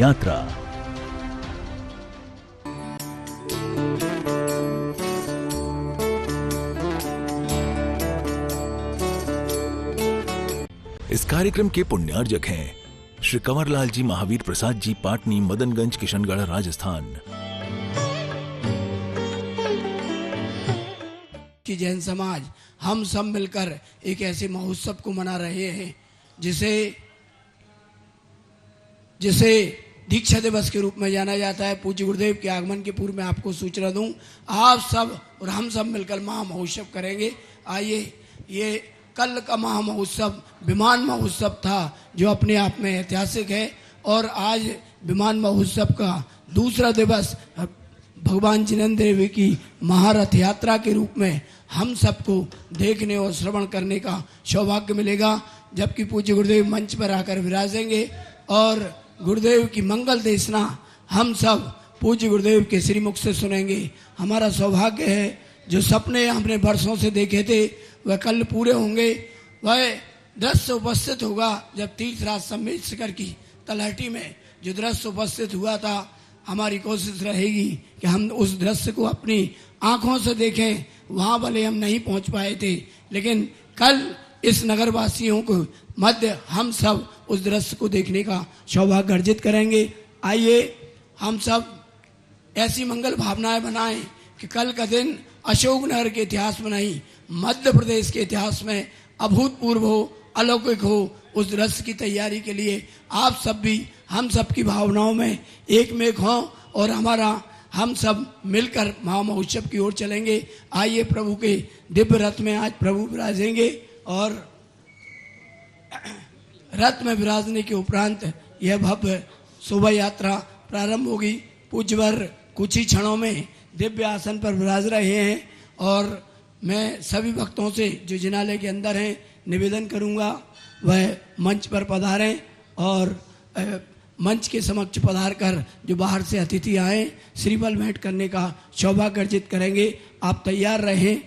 यात्रा। इस कार्यक्रम के पुण्यार्जक हैं श्री कंवरलाल जी महावीर प्रसाद जी, पाटनी, मदनगंज, किशनगढ़, राजस्थान। कि जैन समाज हम सब मिलकर एक ऐसे महोत्सव को मना रहे हैं जिसे दीक्षा दिवस के रूप में जाना जाता है। पूज्य गुरुदेव के आगमन के पूर्व में आपको सूचना दूं, आप सब और हम सब मिलकर महा महोत्सव करेंगे। आइए, ये कल का महा महोत्सव विमान महोत्सव था जो अपने आप में ऐतिहासिक है, और आज विमान महोत्सव का दूसरा दिवस भगवान जिनेंद्र देव की महारथ यात्रा के रूप में हम सबको देखने और श्रवण करने का सौभाग्य मिलेगा, जबकि पूज्य गुरुदेव मंच पर आकर विराजेंगे और गुरुदेव की मंगल देशना हम सब पूज्य गुरुदेव के श्रीमुख से सुनेंगे। हमारा सौभाग्य है, जो सपने हमने वर्षों से देखे थे वह कल पूरे होंगे। वह दृश्य उपस्थित होगा जब तीर्थराज सम्मेद शिखर की तलहटी में जो दृश्य उपस्थित हुआ था। हमारी कोशिश रहेगी कि हम उस दृश्य को अपनी आंखों से देखें। वहाँ भले हम नहीं पहुँच पाए थे, लेकिन कल इस नगरवासियों को मध्य हम सब उस दृश्य को देखने का सौभाग्य अर्जित करेंगे। आइए हम सब ऐसी मंगल भावनाएं बनाएं कि कल का दिन अशोकनगर के इतिहास में नहीं, मध्य प्रदेश के इतिहास में अभूतपूर्व हो, अलौकिक हो। उस दृश्य की तैयारी के लिए आप सब भी हम सब की भावनाओं में एक में हों और हम सब मिलकर महा महोत्सव की ओर चलेंगे। आइए, प्रभु के दिव्य रथ में आज प्रभु विराजेंगे और रथ में विराजने के उपरांत यह भव्य शोभा यात्रा प्रारंभ होगी। पूज्यवर कुछ ही क्षणों में दिव्य आसन पर विराज रहे हैं और मैं सभी भक्तों से जो जिनालय के अंदर हैं निवेदन करूंगा वह मंच पर पधारें और मंच के समक्ष पधार कर जो बाहर से अतिथि आए श्रीफल भेंट करने का सौभाग्य अर्जित करेंगे। आप तैयार रहें।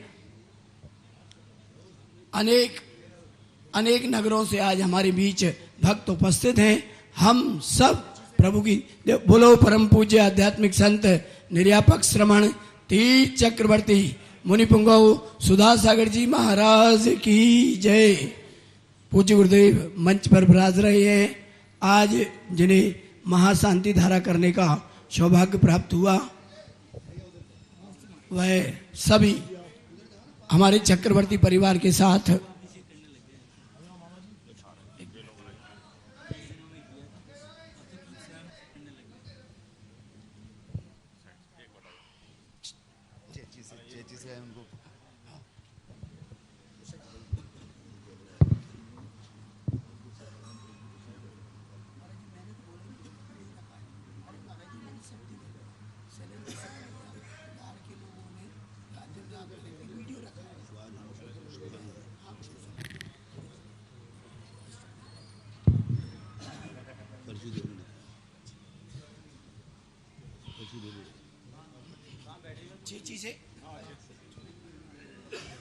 अनेक नगरों से आज हमारे बीच भक्त उपस्थित हैं। हम सब प्रभु की बोलो परम पूज्य आध्यात्मिक संत निर्यापक श्रमण तीर्थ चक्रवर्ती मुनि पुंगव सुधा सागर जी महाराज की जय। पूज्य गुरुदेव मंच पर विराज रहे हैं। आज जिन्हें महाशांति धारा करने का सौभाग्य प्राप्त हुआ वह सभी हमारे चक्रवर्ती परिवार के साथ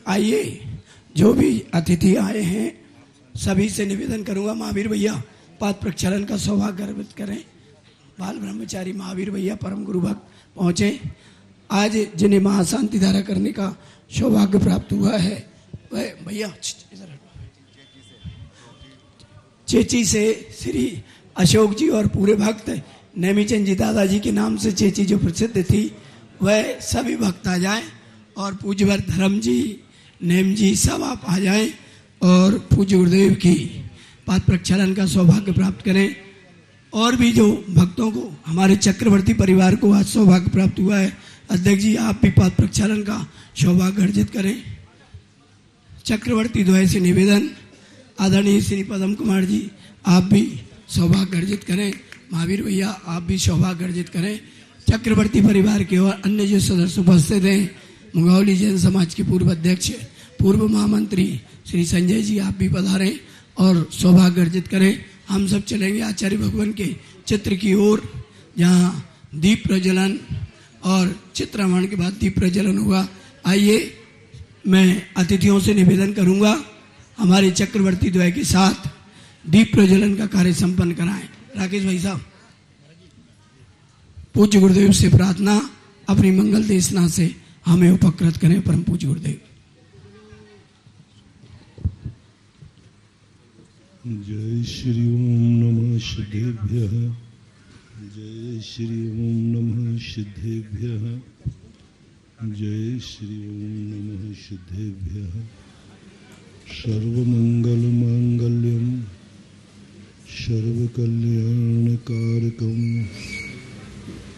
आइए, जो भी अतिथि आए हैं सभी से निवेदन करूंगा महावीर भैया पाद प्रक्षालन का सौभाग्य अर्पित करें। बाल ब्रह्मचारी महावीर भैया परम गुरु भक्त पहुंचे। आज जिन्हें महाशांति धारा करने का सौभाग्य प्राप्त हुआ है वह भैया चेची से श्री अशोक जी और पूरे भक्त नेमीचंद जी दादाजी के नाम से चेची जो प्रसिद्ध थी वह सभी भक्त आ जाएं और पूज्यवर धर्म जी नेम जी सब आप आ जाएं और पूज्य गुरुदेव की पाद प्रक्षालन का सौभाग्य प्राप्त करें। और भी जो भक्तों को हमारे चक्रवर्ती परिवार को आज सौभाग्य प्राप्त हुआ है, अध्यक्ष जी आप भी पाद प्रक्षालन का सौभाग्य अर्जित करें। चक्रवर्ती द्वय से निवेदन, आदरणीय श्री पदम कुमार जी आप भी सौभाग्य अर्जित करें। महावीर भैया आप भी सौभाग्य अर्जित करें। चक्रवर्ती परिवार के और अन्य जो सदस्य उपस्थित हैं, मुंगावली जैन समाज के पूर्व अध्यक्ष पूर्व महामंत्री श्री संजय जी आप भी पधारें और सौभाग्य अर्जित करें। हम सब चलेंगे आचार्य भगवान के चित्र की ओर, जहाँ दीप प्रज्वलन और चित्रामण के बाद दीप प्रज्वलन होगा। आइए, मैं अतिथियों से निवेदन करूंगा हमारे चक्रवर्ती द्वय के साथ दीप प्रज्वलन का कार्य संपन्न कराएं। राकेश भाई साहब पूज्य गुरुदेव से प्रार्थना, अपनी मंगल देशना से हमें उपकृत करें परम पूज्य गुरुदेव। जय श्री ओम नमः सिद्धेभ्यः। जय श्री ओम नमः सिद्धेभ्यः। जय श्री ओम नमः सिद्धेभ्यः। सर्वमंगल मांगल्यम सर्वकल्याणकारकम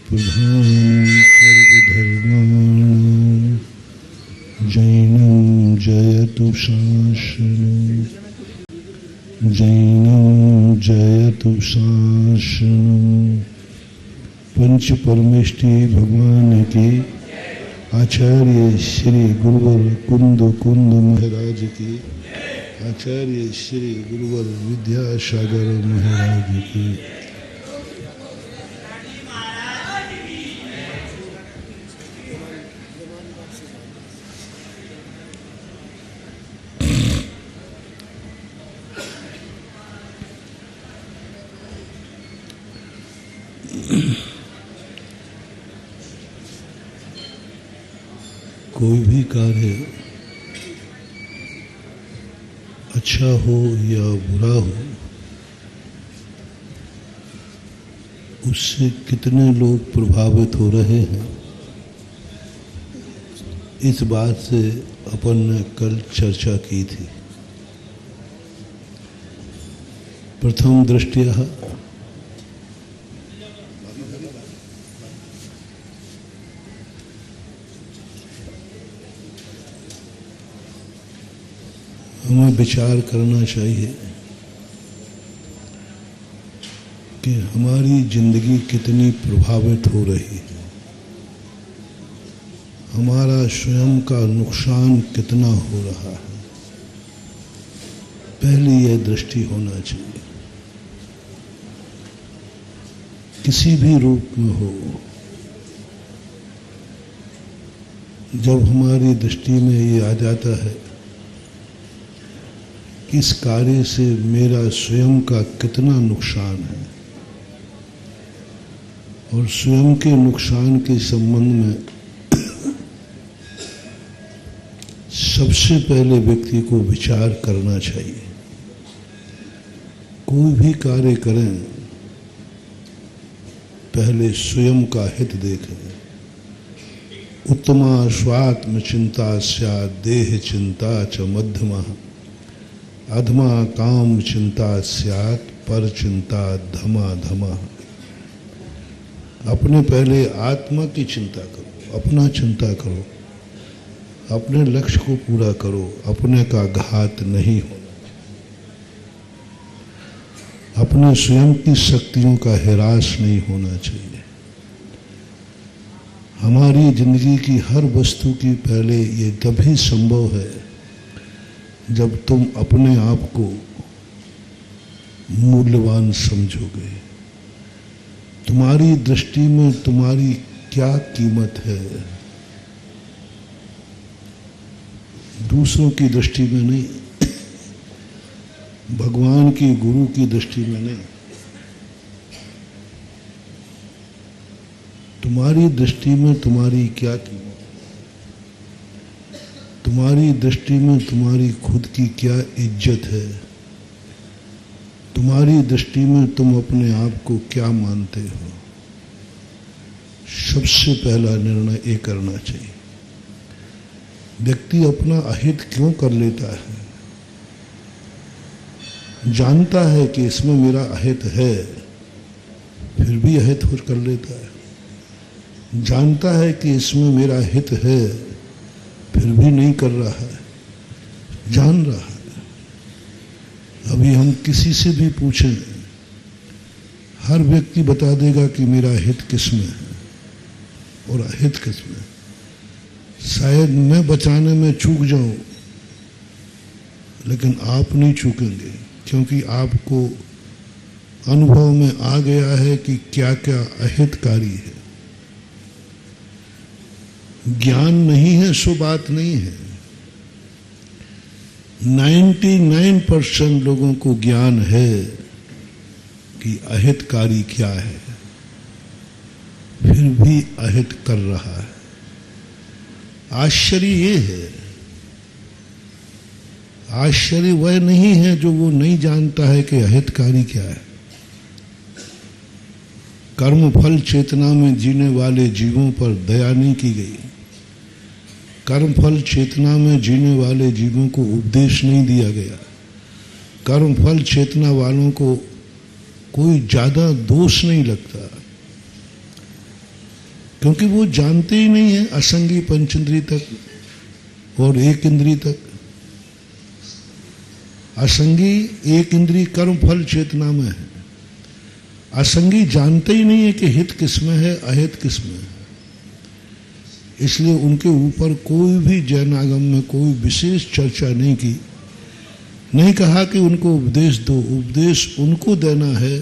प्रधानं सर्वधर्माणां जैनं जयतु शासनं। जैनं जयतु शासनं। पंच परमेष्टि भगवान की, आचार्य श्री गुरुवर कुंद महाराज की, आचार्य श्री गुरुवर विद्यासागर महाराज की। कोई भी कार्य अच्छा हो या बुरा हो, उससे कितने लोग प्रभावित हो रहे हैं, इस बात से अपन ने कल चर्चा की थी। प्रथम दृष्टया हमें विचार करना चाहिए कि हमारी जिंदगी कितनी प्रभावित हो रही है, हमारा स्वयं का नुकसान कितना हो रहा है। पहली यह दृष्टि होना चाहिए, किसी भी रूप में हो। जब हमारी दृष्टि में ये आ जाता है इस कार्य से मेरा स्वयं का कितना नुकसान है, और स्वयं के नुकसान के संबंध में सबसे पहले व्यक्ति को विचार करना चाहिए। कोई भी कार्य करें, पहले स्वयं का हित देखें। उत्तमा स्वात्म चिंता स्यात् देह चिंता च मध्यमा, अधमा काम चिंता स्यात् पर चिंता धमा धमा। अपने पहले आत्मा की चिंता करो, अपना चिंता करो, अपने लक्ष्य को पूरा करो, अपने का घात नहीं होना, अपने स्वयं की शक्तियों का हिरास नहीं होना चाहिए। हमारी जिंदगी की हर वस्तु की पहले ये तभी संभव है जब तुम अपने आप को मूल्यवान समझोगे। तुम्हारी दृष्टि में तुम्हारी क्या कीमत है, दूसरों की दृष्टि में नहीं, भगवान की गुरु की दृष्टि में नहीं। तुम्हारी दृष्टि में तुम्हारी क्या कीमत, तुम्हारी दृष्टि में तुम्हारी खुद की क्या इज्जत है, तुम्हारी दृष्टि में तुम अपने आप को क्या मानते हो। सबसे पहला निर्णय ये करना चाहिए। व्यक्ति अपना अहित क्यों कर लेता है? जानता है कि इसमें मेरा अहित है, फिर भी अहित कर लेता है। जानता है कि इसमें मेरा हित है, फिर भी नहीं कर रहा है। जान रहा है। अभी हम किसी से भी पूछें, हर व्यक्ति बता देगा कि मेरा हित किसमें है और अहित किसमें है। शायद मैं बचाने में चूक जाऊं, लेकिन आप नहीं चूकेंगे, क्योंकि आपको अनुभव में आ गया है कि क्या क्या अहितकारी है। ज्ञान नहीं है सो बात नहीं है। 99% लोगों को ज्ञान है कि अहितकारी क्या है, फिर भी अहित कर रहा है। आश्चर्य ये है, आश्चर्य वह नहीं है जो वो नहीं जानता है कि अहितकारी क्या है। कर्म फल चेतना में जीने वाले जीवों पर दया नहीं की गई। कर्म फल चेतना में जीने वाले जीवों को उपदेश नहीं दिया गया। कर्म फल चेतना वालों को कोई ज्यादा दोष नहीं लगता, क्योंकि वो जानते ही नहीं है असंगी पंचेंद्रिय तक और एक इंद्रिय तक। असंगी एक इंद्रिय कर्म फल चेतना में है, असंगी जानते ही नहीं है कि हित किसमें है अहित किसमें है। इसलिए उनके ऊपर कोई भी जैनागम में कोई विशेष चर्चा नहीं की। नहीं कहा कि उनको उपदेश दो, उपदेश उनको देना है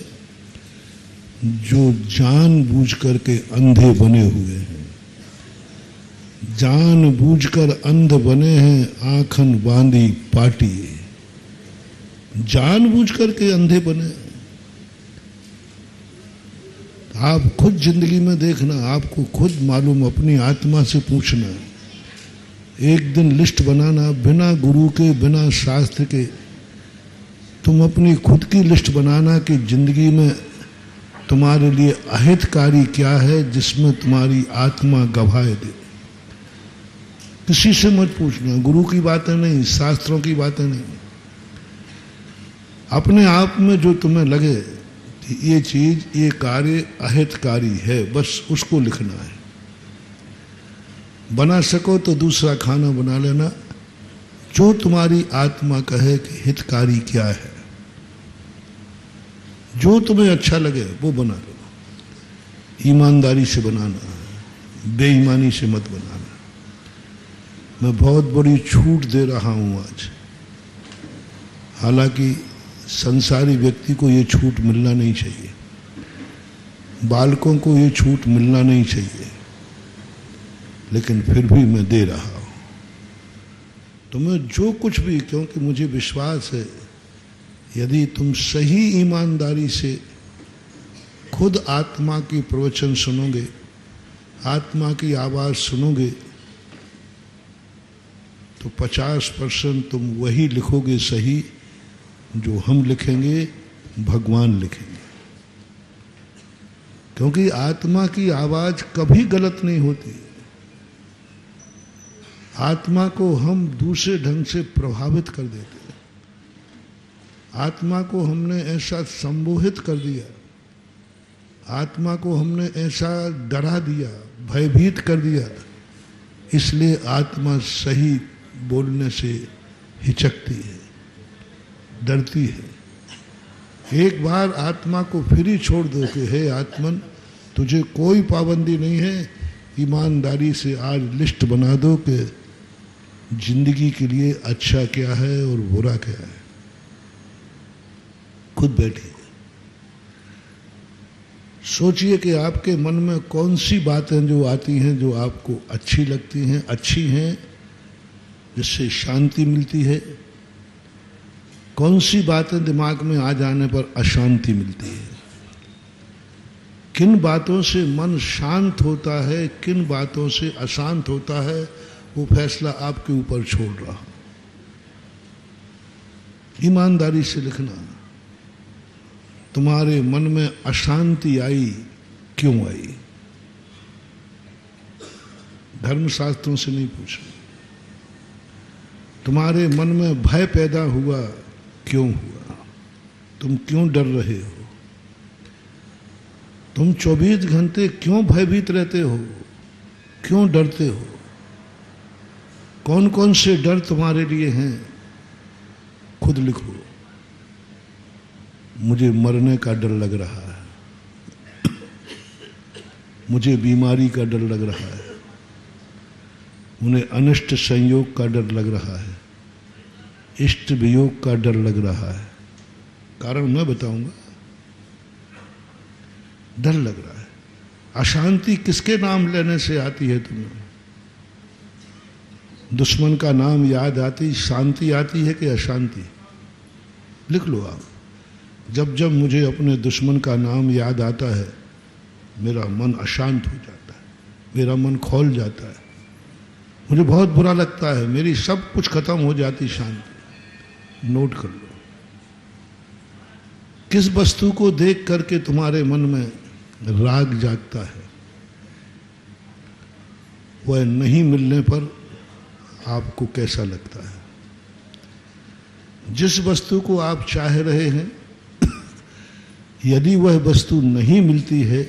जो जानबूझ करके अंधे बने हुए हैं। जानबूझकर अंध बने हैं, आंखन बांधी पाटी, जानबूझ करके अंधे बने। आप खुद जिंदगी में देखना, आपको खुद मालूम, अपनी आत्मा से पूछना। एक दिन लिस्ट बनाना, बिना गुरु के बिना शास्त्र के तुम अपनी खुद की लिस्ट बनाना कि जिंदगी में तुम्हारे लिए अहितकारी क्या है जिसमें तुम्हारी आत्मा गवाए दे। किसी से मत पूछना, गुरु की बातें नहीं, शास्त्रों की बातें नहीं। अपने आप में जो तुम्हें लगे कि ये चीज, ये कार्य अहितकारी है, बस उसको लिखना है। बना सको तो दूसरा खाना बना लेना, जो तुम्हारी आत्मा कहे कि हितकारी क्या है, जो तुम्हें अच्छा लगे वो बना लो। ईमानदारी से बनाना, बेईमानी से मत बनाना। मैं बहुत बड़ी छूट दे रहा हूं आज, हालांकि संसारी व्यक्ति को ये छूट मिलना नहीं चाहिए, बालकों को ये छूट मिलना नहीं चाहिए, लेकिन फिर भी मैं दे रहा हूं। तुम्हें जो कुछ भी, क्योंकि मुझे विश्वास है यदि तुम सही ईमानदारी से खुद आत्मा की प्रवचन सुनोगे, आत्मा की आवाज सुनोगे, तो 50% तुम वही लिखोगे सही जो हम लिखेंगे, भगवान लिखेंगे। क्योंकि आत्मा की आवाज कभी गलत नहीं होती। आत्मा को हम दूसरे ढंग से प्रभावित कर देते हैं। आत्मा को हमने ऐसा संबोधित कर दिया, आत्मा को हमने ऐसा डरा दिया, भयभीत कर दिया, इसलिए आत्मा सही बोलने से हिचकती है, डरती है। एक बार आत्मा को फिर ही छोड़ दो कि हे आत्मन, तुझे कोई पाबंदी नहीं है, ईमानदारी से आज लिस्ट बना दो कि जिंदगी के लिए अच्छा क्या है और बुरा क्या है। खुद बैठिए, सोचिए कि आपके मन में कौन सी बातें जो आती हैं जो आपको अच्छी लगती हैं, अच्छी हैं, जिससे शांति मिलती है, कौन सी बातें दिमाग में आ जाने पर अशांति मिलती है। किन बातों से मन शांत होता है, किन बातों से अशांत होता है, वो फैसला आपके ऊपर छोड़ रहा हूं। ईमानदारी से लिखना, तुम्हारे मन में अशांति आई, क्यों आई? धर्मशास्त्रों से नहीं पूछना। तुम्हारे मन में भय पैदा हुआ, क्यों हुआ? तुम क्यों डर रहे हो? तुम 24 घंटे क्यों भयभीत रहते हो? क्यों डरते हो? कौन कौन से डर तुम्हारे लिए हैं? खुद लिखो। मुझे मरने का डर लग रहा है, मुझे बीमारी का डर लग रहा है, उन्हें अनिष्ट संयोग का डर लग रहा है, इष्ट वियोग का डर लग रहा है। कारण मैं बताऊंगा। डर लग रहा है। अशांति किसके नाम लेने से आती है तुम्हें? दुश्मन का नाम याद आती शांति आती है कि अशांति? लिख लो आप। जब जब मुझे अपने दुश्मन का नाम याद आता है मेरा मन अशांत हो जाता है, मेरा मन खौल जाता है, मुझे बहुत बुरा लगता है, मेरी सब कुछ खत्म हो जाती शांति। नोट कर लो, किस वस्तु को देख करके तुम्हारे मन में राग जागता है, वह नहीं मिलने पर आपको कैसा लगता है। जिस वस्तु को आप चाह रहे हैं, यदि वह वस्तु नहीं मिलती है,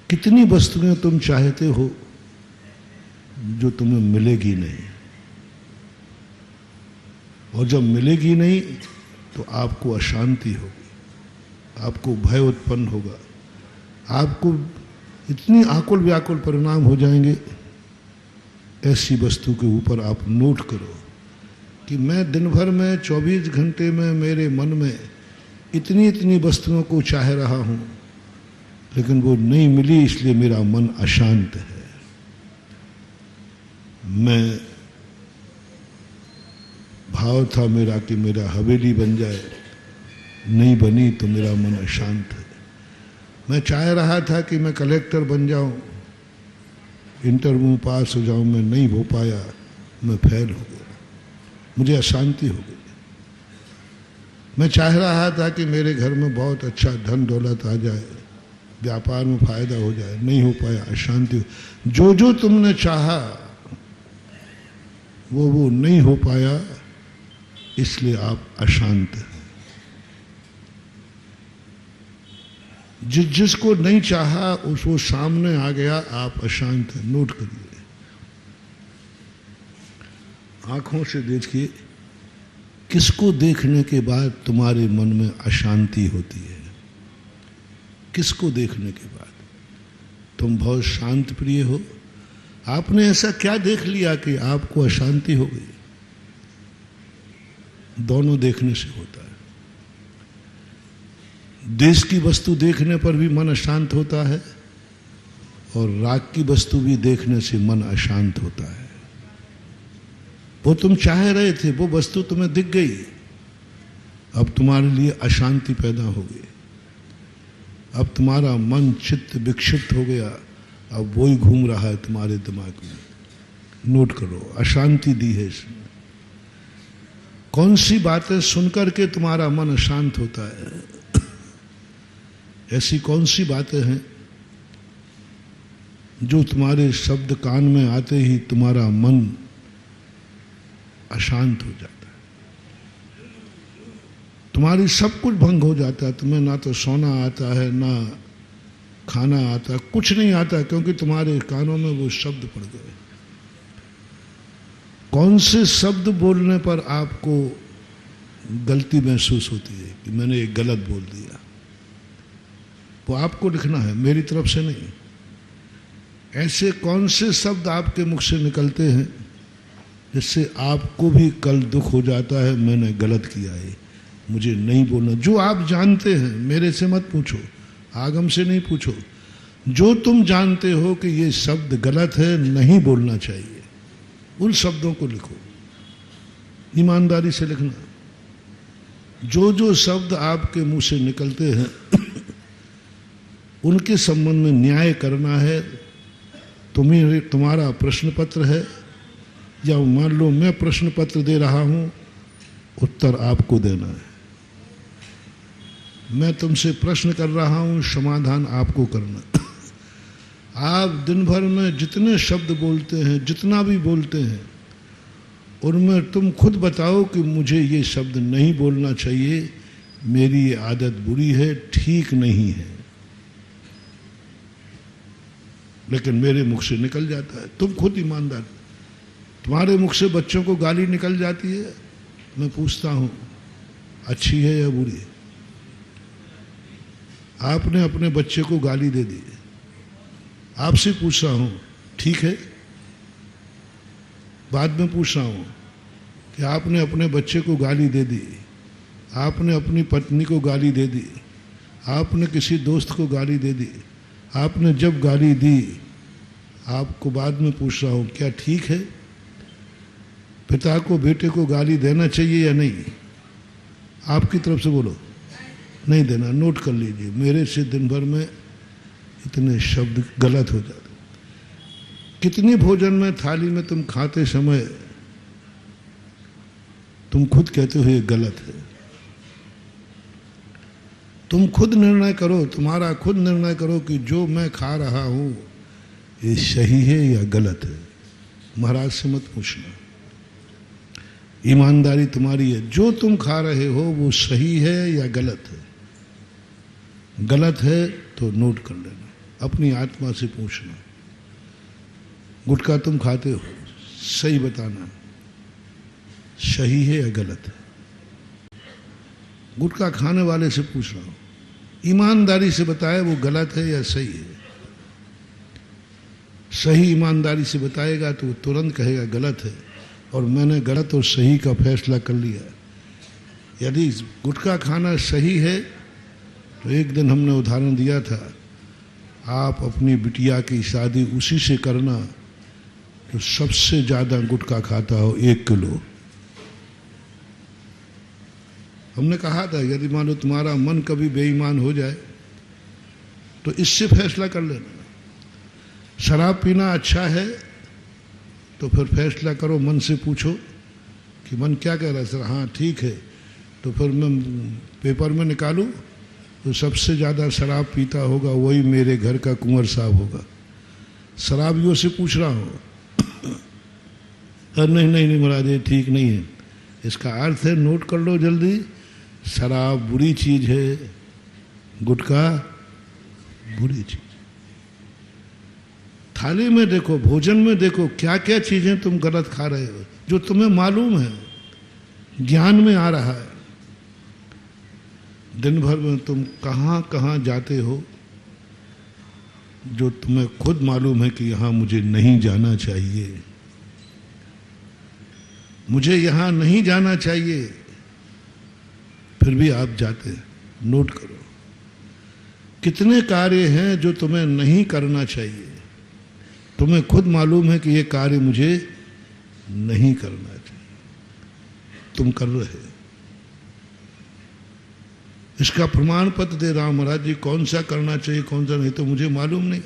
कितनी वस्तुएं तुम चाहते हो जो तुम्हें मिलेगी नहीं, और जब मिलेगी नहीं तो आपको अशांति होगी, आपको भय उत्पन्न होगा, आपको इतनी आकुल व्याकुल परिणाम हो जाएंगे। ऐसी वस्तु के ऊपर आप नोट करो कि मैं दिन भर में 24 घंटे में मेरे मन में इतनी इतनी वस्तुओं को चाह रहा हूं, लेकिन वो नहीं मिली, इसलिए मेरा मन अशांत है। मैं भाव था मेरा कि मेरा हवेली बन जाए, नहीं बनी तो मेरा मन अशांत है। मैं चाह रहा था कि मैं कलेक्टर बन जाऊं, इंटरव्यू पास हो जाऊं, मैं नहीं हो पाया, मैं फेल हो गया, मुझे अशांति हो गई। मैं चाह रहा था कि मेरे घर में बहुत अच्छा धन दौलत आ जाए, व्यापार में फायदा हो जाए, नहीं हो पाया, अशांति। जो जो तुमने चाहा वो नहीं हो पाया, इसलिए आप अशांत हैं। जिसको नहीं चाहा उसको सामने आ गया, आप अशांत हैं। नोट करिए, आंखों से देखिए, किसको देखने के बाद तुम्हारे मन में अशांति होती है। किसको देखने के बाद? तुम बहुत शांत प्रिय हो, आपने ऐसा क्या देख लिया कि आपको अशांति हो गई? दोनों देखने से होता है। देश की वस्तु देखने पर भी मन अशांत होता है, और राग की वस्तु भी देखने से मन अशांत होता है। वो तुम चाह रहे थे, वो वस्तु तुम्हें दिख गई, अब तुम्हारे लिए अशांति पैदा हो गई, अब तुम्हारा मन चित्त विक्षिप्त हो गया, अब वही घूम रहा है तुम्हारे दिमाग में। नोट करो, अशांति दी है इसने। कौन सी बातें सुनकर के तुम्हारा मन अशांत होता है? ऐसी कौन सी बातें हैं जो तुम्हारे शब्द कान में आते ही तुम्हारा मन अशांत हो जाता है, तुम्हारी सब कुछ भंग हो जाता है, तुम्हें ना तो सोना आता है, ना खाना आता है, कुछ नहीं आता, क्योंकि तुम्हारे कानों में वो शब्द पड़ गए। कौन से शब्द बोलने पर आपको गलती महसूस होती है कि मैंने एक गलत बोल दिया? वो आपको लिखना है, मेरी तरफ से नहीं। ऐसे कौन से शब्द आपके मुख से निकलते हैं जिससे आपको भी कल दुख हो जाता है, मैंने गलत किया है, मुझे नहीं बोलना? जो आप जानते हैं, मेरे से मत पूछो, आगम से नहीं पूछो, जो तुम जानते हो कि ये शब्द गलत है, नहीं बोलना चाहिए, उन शब्दों को लिखो, ईमानदारी से लिखना। जो जो शब्द आपके मुंह से निकलते हैं उनके संबंध में न्याय करना है। तुम्हारा प्रश्न पत्र है, या मान लो मैं प्रश्न पत्र दे रहा हूं, उत्तर आपको देना है। मैं तुमसे प्रश्न कर रहा हूं, समाधान आपको करना। आप दिन भर में जितने शब्द बोलते हैं, जितना भी बोलते हैं, उनमें तुम खुद बताओ कि मुझे ये शब्द नहीं बोलना चाहिए, मेरी ये आदत बुरी है, ठीक नहीं है, लेकिन मेरे मुख से निकल जाता है। तुम खुद ईमानदार। तुम्हारे मुख से बच्चों को गाली निकल जाती है, मैं पूछता हूं अच्छी है या बुरी? आपने अपने बच्चे को गाली दे दी, आपसे पूछ रहा हूं ठीक है? बाद में पूछ रहा हूं कि आपने अपने बच्चे को गाली दे दी, आपने अपनी पत्नी को गाली दे दी, आपने किसी दोस्त को गाली दे दी, आपने जब गाली दी, आपको बाद में पूछ रहा हूं क्या ठीक है? पिता को बेटे को गाली देना चाहिए या नहीं? आपकी तरफ से बोलो, नहीं देना। नोट कर लीजिए, मेरे से दिन भर में इतने शब्द गलत हो जाते। कितनी भोजन में थाली में तुम खाते समय तुम खुद कहते हो ये गलत है। तुम खुद निर्णय करो, तुम्हारा खुद निर्णय करो कि जो मैं खा रहा हूं ये सही है या गलत है। महाराज से मत पूछना, ईमानदारी तुम्हारी है। जो तुम खा रहे हो वो सही है या गलत है। गलत है तो नोट कर लेना, अपनी आत्मा से पूछना। गुटखा तुम खाते हो, सही बताना, सही है या गलत है। गुटखा खाने वाले से पूछ रहा हूं, ईमानदारी से बताए वो गलत है या सही है। सही ईमानदारी से बताएगा तो वो तुरंत कहेगा गलत है, और मैंने गलत और सही का फैसला कर लिया। यदि गुटखा खाना सही है तो एक दिन हमने उदाहरण दिया था, आप अपनी बिटिया की शादी उसी से करना जो सबसे ज़्यादा गुटखा खाता हो, 1 किलो। हमने कहा था यदि मान लो तुम्हारा मन कभी बेईमान हो जाए तो इससे फैसला कर लेना। शराब पीना अच्छा है तो फिर फैसला करो, मन से पूछो कि मन क्या कह रहा है। सर हाँ ठीक है, तो फिर मैं पेपर में निकालूं तो सबसे ज़्यादा शराब पीता होगा वही मेरे घर का कुंवर साहब होगा। शराबियों से पूछ रहा हूँ। नहीं नहीं नहीं महाराज ये ठीक नहीं है। इसका अर्थ है, नोट कर लो जल्दी, शराब बुरी चीज है, गुटखा बुरी चीज। थाली में देखो, भोजन में देखो, क्या क्या चीजें तुम गलत खा रहे हो जो तुम्हें मालूम है, ज्ञान में आ रहा है। दिन भर में तुम कहाँ कहाँ जाते हो जो तुम्हें खुद मालूम है कि यहाँ मुझे नहीं जाना चाहिए, मुझे यहाँ नहीं जाना चाहिए, फिर भी आप जाते हैं। नोट करो कितने कार्य हैं जो तुम्हें नहीं करना चाहिए, तुम्हें खुद मालूम है कि ये कार्य मुझे नहीं करना चाहिए, तुम कर रहे हो। इसका प्रमाण पत्र दे रहा हूं महाराज जी, कौन सा करना चाहिए कौन सा नहीं तो मुझे मालूम नहीं।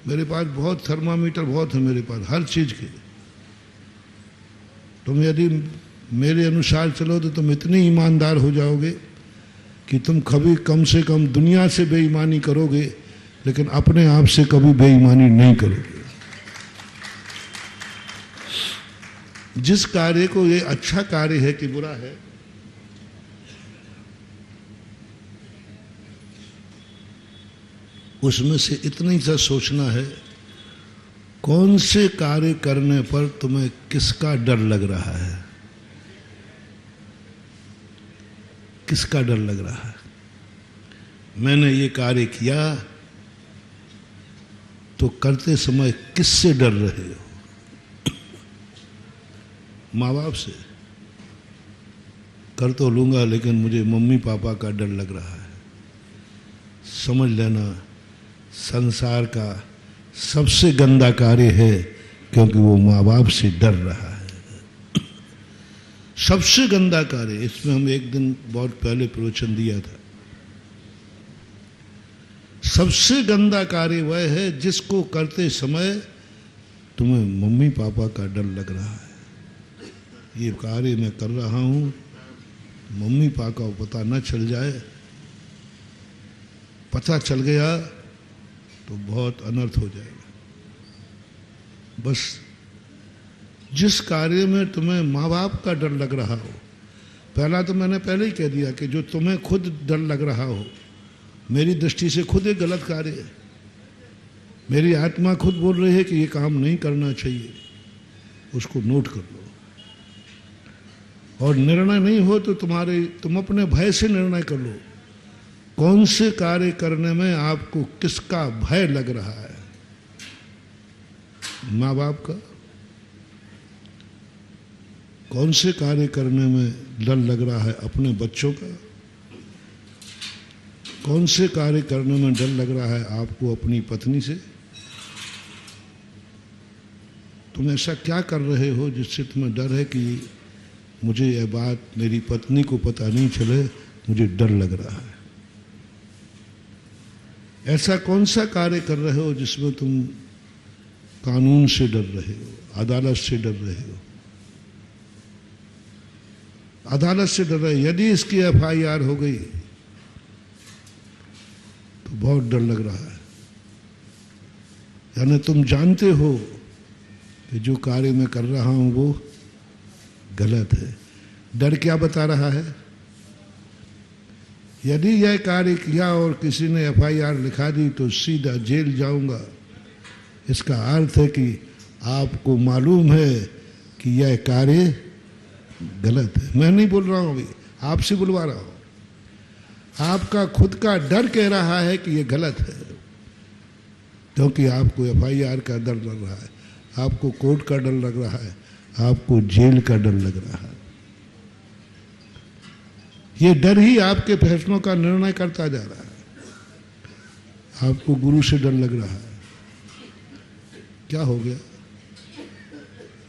मेरे पास बहुत थर्मामीटर बहुत है, मेरे पास हर चीज के। तुम यदि मेरे अनुसार चलो तो तुम इतने ईमानदार हो जाओगे कि तुम कभी कम से कम दुनिया से बेईमानी करोगे लेकिन अपने आप से कभी बेईमानी नहीं करोगे। जिस कार्य को ये अच्छा कार्य है कि बुरा है, उसमें से इतनी सा सोचना है कौन से कार्य करने पर तुम्हें किसका डर लग रहा है, किसका डर लग रहा है। मैंने ये कार्य किया तो करते समय किससे डर रहे हो? माँ बाप से। कर तो लूंगा लेकिन मुझे मम्मी पापा का डर लग रहा है। समझ लेना संसार का सबसे गंदा कार्य है क्योंकि वो माँ बाप से डर रहा है। सबसे गंदा कार्य। इसमें हम एक दिन बहुत पहले प्रवचन दिया था। सबसे गंदा कार्य वह है जिसको करते समय तुम्हें मम्मी पापा का डर लग रहा है। ये कार्य मैं कर रहा हूं, मम्मी पापा को पता न चल जाए, पता चल गया तो बहुत अनर्थ हो जाएगा। बस जिस कार्य में तुम्हें माँ बाप का डर लग रहा हो, पहला तो मैंने पहले ही कह दिया कि जो तुम्हें खुद डर लग रहा हो, मेरी दृष्टि से खुद एक गलत कार्य है। मेरी आत्मा खुद बोल रही है कि ये काम नहीं करना चाहिए, उसको नोट कर लो। और निर्णय नहीं हो तो तुम अपने भय से निर्णय कर लो। कौन से कार्य करने में आपको किसका भय लग रहा है? माँ बाप का? कौन से कार्य करने में डर लग रहा है अपने बच्चों का? कौन से कार्य करने में डर लग रहा है आपको अपनी पत्नी से? तुम ऐसा क्या कर रहे हो जिससे तुम्हें डर है कि मुझे यह बात मेरी पत्नी को पता नहीं चले, मुझे डर लग रहा है? ऐसा कौन सा कार्य कर रहे हो जिसमें तुम कानून से डर रहे हो, अदालत से डर रहे हो? अदालत से डर रहे हो। यदि इसकी FIR हो गई तो बहुत डर लग रहा है। यानी तुम जानते हो कि जो कार्य मैं कर रहा हूं वो गलत है। डर क्या बता रहा है? यदि यह कार्य किया और किसी ने FIR लिखा दी तो सीधा जेल जाऊंगा। इसका अर्थ है कि आपको मालूम है कि यह कार्य गलत है। मैं नहीं बोल रहा हूं, अभी आपसे बुलवा रहा हूं। आपका खुद का डर कह रहा है कि यह गलत है, क्योंकि आपको FIR का डर लग रहा है, आपको कोर्ट का डर लग रहा है, आपको जेल का डर लग रहा है। ये डर ही आपके फैसलों का निर्णय करता जा रहा है। आपको गुरु से डर लग रहा है। क्या हो गया?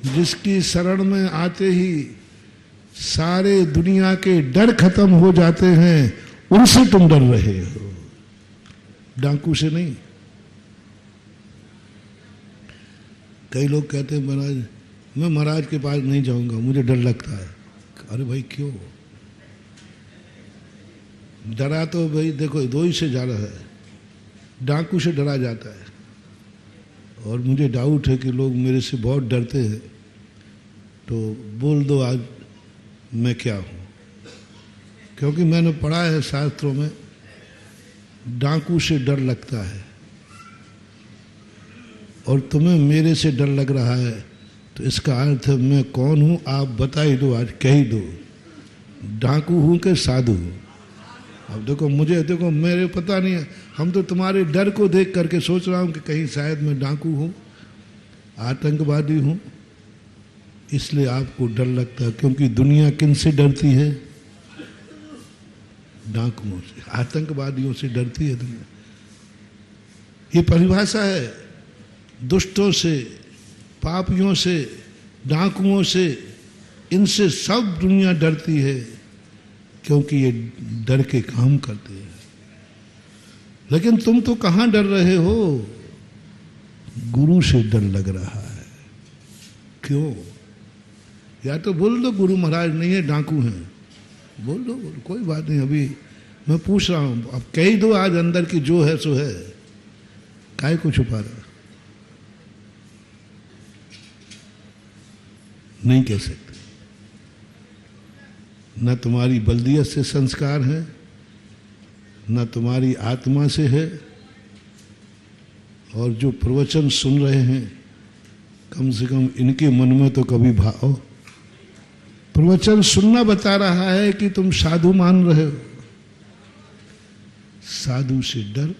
जिसकी शरण में आते ही सारे दुनिया के डर खत्म हो जाते हैं, उनसे तुम डर रहे हो, डाकू से नहीं। कई लोग कहते हैं महाराज मैं महाराज के पास नहीं जाऊंगा, मुझे डर लगता है। अरे भाई क्यों? डरा तो भाई देखो दो ही से ज्यादा है, डाकू से डरा जाता है। और मुझे डाउट है कि लोग मेरे से बहुत डरते हैं, तो बोल दो आज मैं क्या हूँ। क्योंकि मैंने पढ़ा है शास्त्रों में, डाकू से डर लगता है। और तुम्हें मेरे से डर लग रहा है, तो इसका अर्थ है मैं कौन हूँ आप बता ही दो, आज कह ही दो। डाकू हूँ कि साधु हूँ? अब देखो मुझे देखो मेरे पता नहीं है, हम तो तुम्हारे डर को देख करके सोच रहा हूँ कि कहीं शायद मैं डाकू हूँ, आतंकवादी हूँ, इसलिए आपको डर लगता है। क्योंकि दुनिया किन से डरती है? डाकुओं से, आतंकवादियों से डरती है दुनिया। ये परिभाषा है। दुष्टों से, पापियों से, डाकुओं से, इनसे सब दुनिया डरती है, क्योंकि ये डर के काम करते हैं। लेकिन तुम तो कहाँ डर रहे हो? गुरु से डर लग रहा है। क्यों? या तो बोल दो गुरु महाराज नहीं है, डाकू हैं, बोल दो, कोई बात नहीं। अभी मैं पूछ रहा हूं, अब कह ही दो आज अंदर की जो है सो है, काहे को छुपा रहा? नहीं कह सकते। न तुम्हारी बल्दियत से संस्कार है, न तुम्हारी आत्मा से है। और जो प्रवचन सुन रहे हैं, कम से कम इनके मन में तो कभी भाव, प्रवचन सुनना बता रहा है कि तुम साधु मान रहे हो। साधु से डर।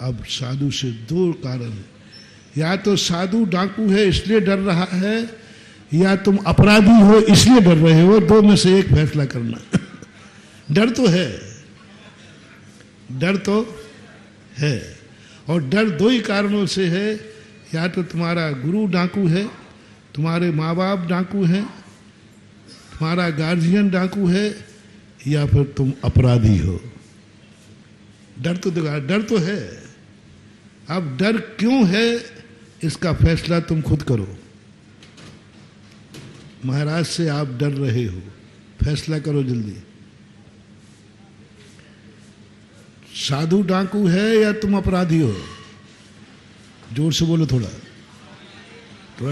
अब साधु से दो कारण है, या तो साधु डाकू है इसलिए डर रहा है, या तुम अपराधी हो इसलिए डर रहे हो। दो में से एक फैसला करना। डर तो है, डर तो है। और डर दो ही कारणों से है, या तो तुम्हारा गुरु डाकू है, तुम्हारे माँ बाप डाकू हैं, तुम्हारा गार्जियन डाकू है, या फिर तुम अपराधी हो। डर तो है। अब डर क्यों है इसका फैसला तुम खुद करो। महाराज से आप डर रहे हो, फैसला करो जल्दी। साधु डाकू है या तुम अपराधी हो? जोर से बोलो, थोड़ा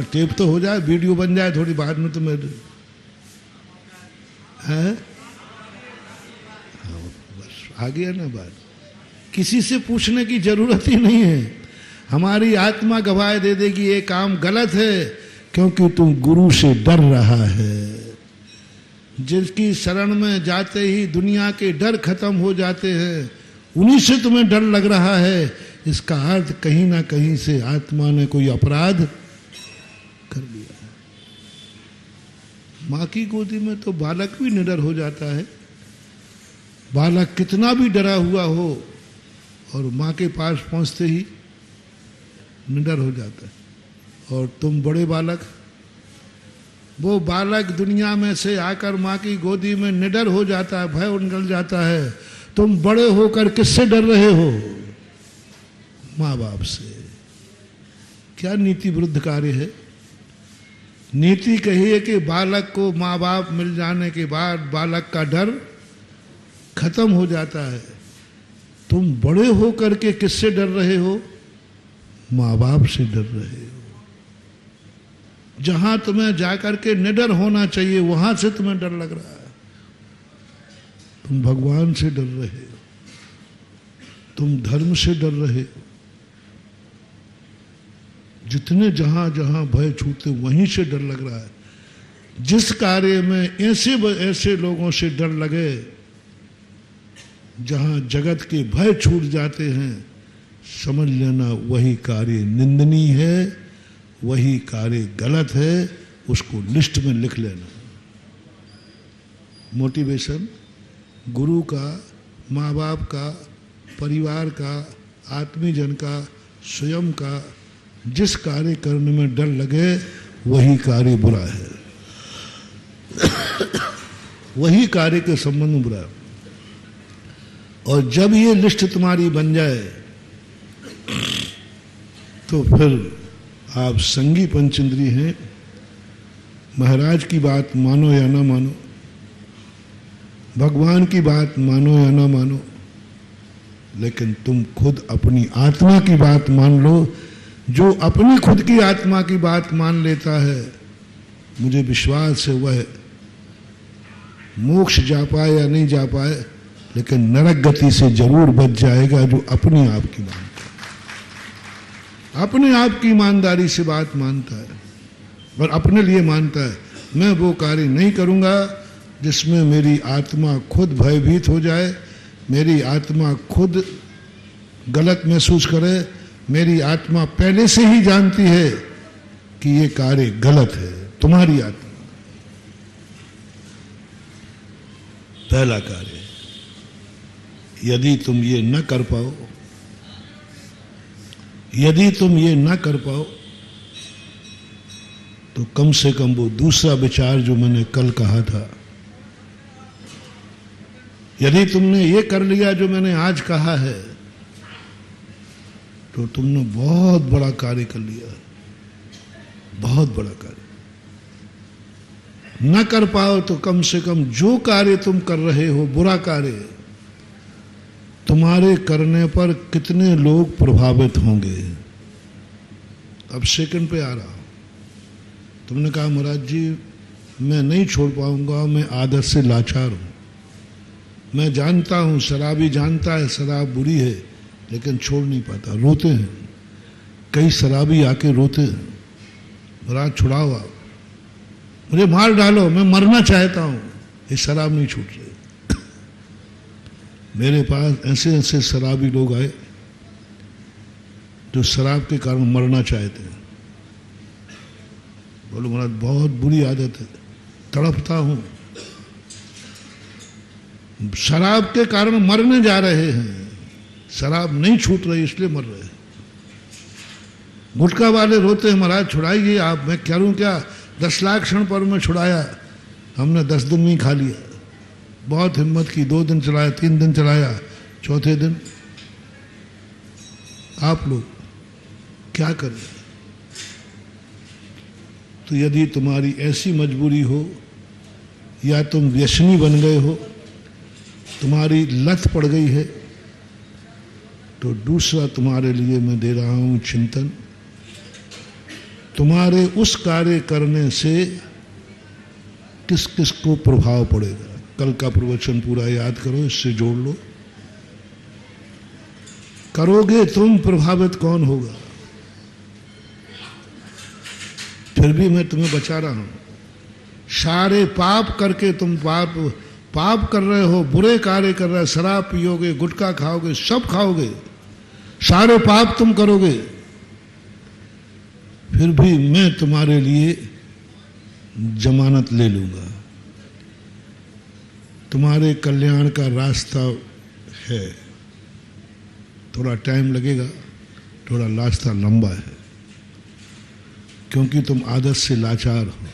टेप तो हो जाए, वीडियो बन जाए थोड़ी बाद में। तुम्हें है बस आ गया ना बात। किसी से पूछने की जरूरत ही नहीं है। हमारी आत्मा गवाह दे देगी ये काम गलत है, क्योंकि तुम गुरु से डर रहा है। जिसकी शरण में जाते ही दुनिया के डर खत्म हो जाते हैं, उन्हीं से तुम्हें डर लग रहा है। इसका अर्थ कहीं ना कहीं से आत्मा ने कोई अपराध कर लिया। माँ की गोदी में तो बालक भी निडर हो जाता है। बालक कितना भी डरा हुआ हो और माँ के पास पहुंचते ही निडर हो जाता है। और तुम बड़े बालक, वो बालक दुनिया में से आकर माँ की गोदी में निडर हो जाता है, भय निकल जाता है, तुम बड़े होकर किससे डर रहे हो? माँ बाप से। क्या नीति विरुद्ध कार्य है? नीति कही है कि बालक को माँ बाप मिल जाने के बाद बालक का डर खत्म हो जाता है। तुम बड़े होकर के किससे डर रहे हो? माँ बाप से डर रहे हो। जहां तुम्हें जाकर के निडर होना चाहिए वहां से तुम्हें डर लग रहा है। तुम भगवान से डर रहे हो, तुम धर्म से डर रहे हो। जितने जहां जहां भय छूटते वहीं से डर लग रहा है। जिस कार्य में ऐसे लोगों से डर लगे, जहां जगत के भय छूट जाते हैं, समझ लेना वही कार्य निंदनीय है, वही कार्य गलत है, उसको लिस्ट में लिख लेना। मोटिवेशन गुरु का, माँ बाप का, परिवार का, आत्मीजन का, स्वयं का, जिस कार्य करने में डर लगे वही कार्य बुरा है, वही कार्य के संबंध में बुरा है। और जब ये लिस्ट तुम्हारी बन जाए तो फिर आप संगी पंचेंद्रिय हैं। महाराज की बात मानो या ना मानो, भगवान की बात मानो या ना मानो, लेकिन तुम खुद अपनी आत्मा की बात मान लो। जो अपनी खुद की आत्मा की बात मान लेता है, मुझे विश्वास है वह मोक्ष जा पाए या नहीं जा पाए, लेकिन नरक गति से जरूर बच जाएगा। जो अपने आप की मानता है, अपने आप की ईमानदारी से बात मानता है और अपने लिए मानता है, मैं वो कार्य नहीं करूंगा जिसमें मेरी आत्मा खुद भयभीत हो जाए, मेरी आत्मा खुद गलत महसूस करे। मेरी आत्मा पहले से ही जानती है कि ये कार्य गलत है। तुम्हारी आत्मा पहला कार्य, यदि तुम ये न कर पाओ, यदि तुम ये न कर पाओ, तो कम से कम वो दूसरा विचार जो मैंने कल कहा था, यदि तुमने ये कर लिया जो मैंने आज कहा है, तो तुमने बहुत बड़ा कार्य कर लिया, बहुत बड़ा कार्य। न कर पाओ तो कम से कम जो कार्य तुम कर रहे हो, बुरा कार्य, तुम्हारे करने पर कितने लोग प्रभावित होंगे। अब सेकंड पे आ रहा हूं। तुमने कहा महाराज जी मैं नहीं छोड़ पाऊंगा, मैं आदत से लाचार हूं। मैं जानता हूं, शराबी जानता है शराब बुरी है, लेकिन छोड़ नहीं पाता, रोते हैं। कई शराबी आके रोते हैं, महाराज छुड़ाओ आप, मुझे मार डालो, मैं मरना चाहता हूं, ये शराब नहीं छूट रही। मेरे पास ऐसे ऐसे शराबी लोग आए जो शराब के कारण मरना चाहते हैं। बोलो महाराज बहुत बुरी आदत है, तड़पता हूं, शराब के कारण मरने जा रहे हैं, शराब नहीं छूट रही इसलिए मर रहे हैं। गुटखा वाले रोते हैं, महाराज छुड़ाइए आप, मैं करूं क्या, 10 लाख क्षण पर मैं छुड़ाया, हमने 10 दिन में ही खा लिया। बहुत हिम्मत की, 2 दिन चलाया, 3 दिन चलाया, चौथे दिन आप लोग क्या कर रहे हैं? तो यदि तुम्हारी ऐसी मजबूरी हो या तुम व्यसनी बन गए हो, तुम्हारी लत पड़ गई है, तो दूसरा तुम्हारे लिए मैं दे रहा हूं चिंतन। तुम्हारे उस कार्य करने से किस किस को प्रभाव पड़ेगा। कल का प्रवचन पूरा याद करो, इससे जोड़ लो। करोगे तुम, प्रभावित कौन होगा? फिर भी मैं तुम्हें बचा रहा हूं। सारे पाप करके तुम पाप कर रहे हो, बुरे कार्य कर रहे हो, शराब पियोगे, गुटखा खाओगे, सब खाओगे, सारे पाप तुम करोगे, फिर भी मैं तुम्हारे लिए जमानत ले लूंगा। तुम्हारे कल्याण का रास्ता है, थोड़ा टाइम लगेगा, थोड़ा रास्ता लंबा है, क्योंकि तुम आदत से लाचार हो।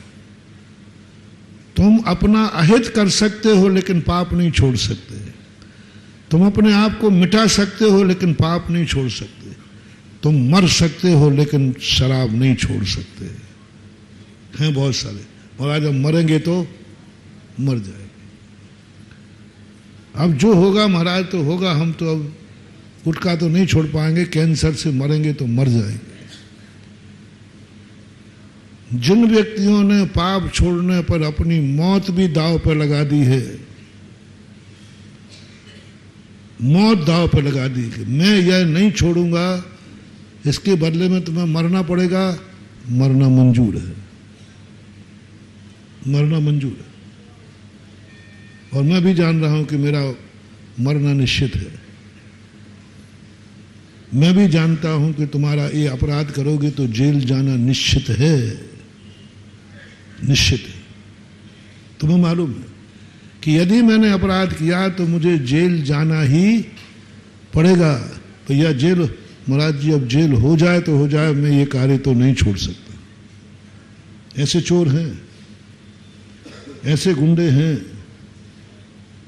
तुम अपना अहित कर सकते हो लेकिन पाप नहीं छोड़ सकते। तुम अपने आप को मिटा सकते हो लेकिन पाप नहीं छोड़ सकते। तुम मर सकते हो लेकिन शराब नहीं छोड़ सकते। हैं बहुत सारे, महाराज जब मरेंगे तो मर जाएंगे। अब जो होगा महाराज तो होगा, हम तो अब गुटखा तो नहीं छोड़ पाएंगे, कैंसर से मरेंगे तो मर जाएंगे। जिन व्यक्तियों ने पाप छोड़ने पर अपनी मौत भी दांव पर लगा दी है, मौत दांव पर लगा दी कि मैं यह नहीं छोड़ूंगा, इसके बदले में तुम्हें मरना पड़ेगा, मरना मंजूर है, मरना मंजूर है। और मैं भी जान रहा हूं कि मेरा मरना निश्चित है। मैं भी जानता हूं कि तुम्हारा ये अपराध करोगे तो जेल जाना निश्चित है, निश्चित है। तुम्हें मालूम है कि यदि मैंने अपराध किया तो मुझे जेल जाना ही पड़ेगा। भैया जेल, महाराज जी अब जेल हो जाए तो हो जाए, मैं ये कार्य तो नहीं छोड़ सकता। ऐसे चोर हैं, ऐसे गुंडे हैं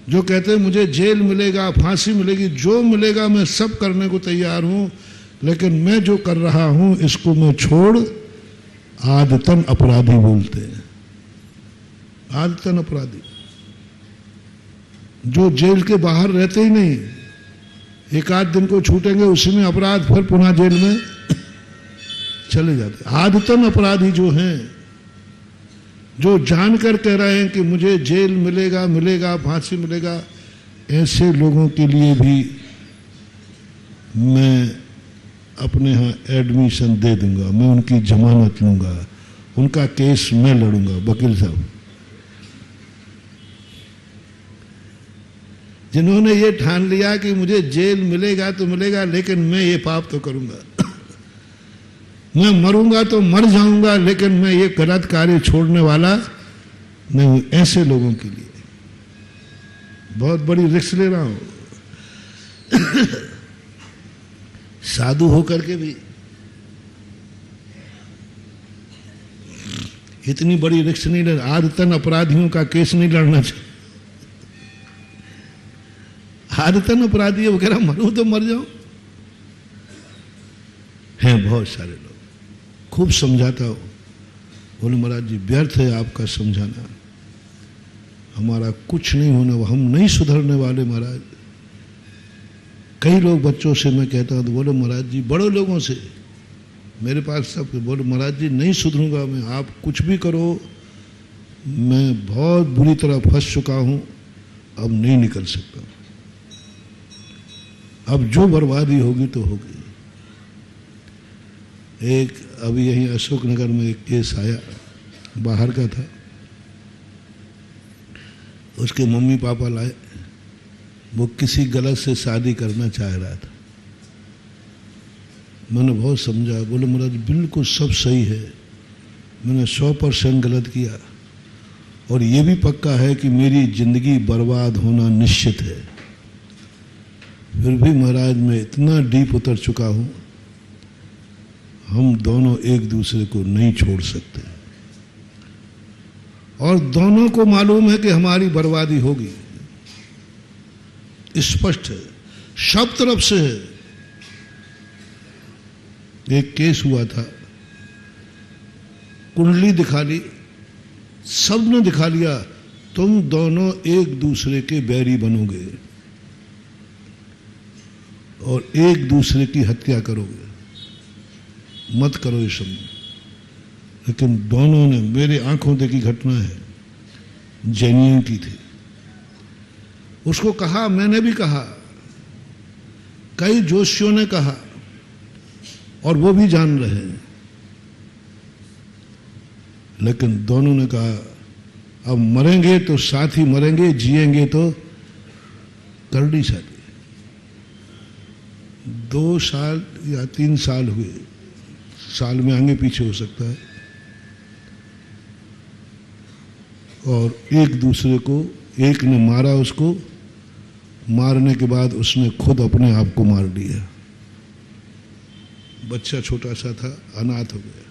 जो कहते हैं मुझे जेल मिलेगा, फांसी मिलेगी, जो मिलेगा मैं सब करने को तैयार हूं, लेकिन मैं जो कर रहा हूं इसको मैं छोड़, आदतन अपराधी बोलते हैं, आदतन अपराधी। जो जेल के बाहर रहते ही नहीं, एक आध दिन को छूटेंगे उसी में अपराध, फिर पुनः जेल में चले जाते। आदतन अपराधी जो हैं, जो जानकर कह रहे हैं कि मुझे जेल मिलेगा, मिलेगा, फांसी मिलेगा, ऐसे लोगों के लिए भी मैं अपने यहाँ एडमिशन दे दूंगा, मैं उनकी जमानत लूंगा, उनका केस मैं लड़ूंगा। वकील साहब जिन्होंने ये ठान लिया कि मुझे जेल मिलेगा तो मिलेगा, लेकिन मैं ये पाप तो करूंगा, मैं मरूंगा तो मर जाऊंगा, लेकिन मैं ये गलत कार्य छोड़ने वाला नहीं हूं, ऐसे लोगों के लिए बहुत बड़ी रिस्क ले रहा हूं। साधु होकर के भी इतनी बड़ी रिस्क नहीं ले, आदतन अपराधियों का केस नहीं लड़ना चाहिए। आदतन अपराधी वगैरह, मरूं तो मर जाऊं। हैं बहुत सारे लोग, खूब समझाता हो, बोले महाराज जी व्यर्थ है आपका समझाना, हमारा कुछ नहीं होना, हम नहीं सुधरने वाले महाराज। कई लोग बच्चों से मैं कहता हूं तो बोले महाराज जी, बड़े लोगों से मेरे पास सब बोले महाराज जी नहीं सुधरूंगा मैं, आप कुछ भी करो, मैं बहुत बुरी तरह फंस चुका हूं, अब नहीं निकल सकता, अब जो बर्बादी होगी तो होगी। एक अभी यहीं अशोकनगर में एक केस आया, बाहर का था, उसके मम्मी पापा लाए, वो किसी गलत से शादी करना चाह रहा था। मैंने बहुत समझा, बोले महाराज बिल्कुल सब सही है, मैंने 100% गलत किया और ये भी पक्का है कि मेरी जिंदगी बर्बाद होना निश्चित है, फिर भी महाराज मैं इतना डीप उतर चुका हूं, हम दोनों एक दूसरे को नहीं छोड़ सकते और दोनों को मालूम है कि हमारी बर्बादी होगी, स्पष्ट है, सब तरफ से है। एक केस हुआ था, कुंडली दिखा ली, सबने दिखा लिया, तुम दोनों एक दूसरे के बैरी बनोगे और एक दूसरे की हत्या करोगे, मत करो ये सब। लेकिन दोनों ने, मेरे आंखों देखी घटना है, जैनियों की थी, उसको कहा, मैंने भी कहा, कई जोशियों ने कहा और वो भी जान रहे हैं, लेकिन दोनों ने कहा अब मरेंगे तो साथ ही मरेंगे, जिएंगे तो करड़ी शादी। 2 साल या 3 साल हुए, साल में आगे पीछे हो सकता है, और एक दूसरे को, एक ने मारा, उसको मारने के बाद उसने खुद अपने आप को मार लिया, बच्चा छोटा सा था, अनाथ हो गया।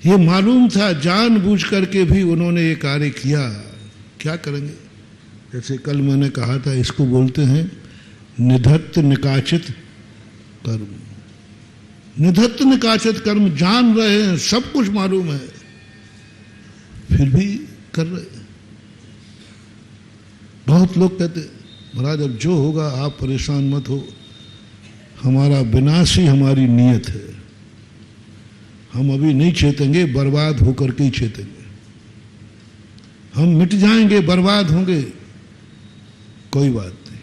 ये मालूम था, जानबूझ करके भी उन्होंने ये कार्य किया, क्या करेंगे, जैसे कल मैंने कहा था, इसको बोलते हैं निधत्त निकाचित कर्म। निधत्त निकाचित कर्म, जान रहे हैं, सब कुछ मालूम है, फिर भी कर रहे हैं। बहुत लोग कहते महाराज अब जो होगा आप परेशान मत हो, हमारा विनाश ही हमारी नीयत है, हम अभी नहीं चेतेंगे, बर्बाद होकर के ही चेतेंगे, हम मिट जाएंगे, बर्बाद होंगे, कोई बात नहीं।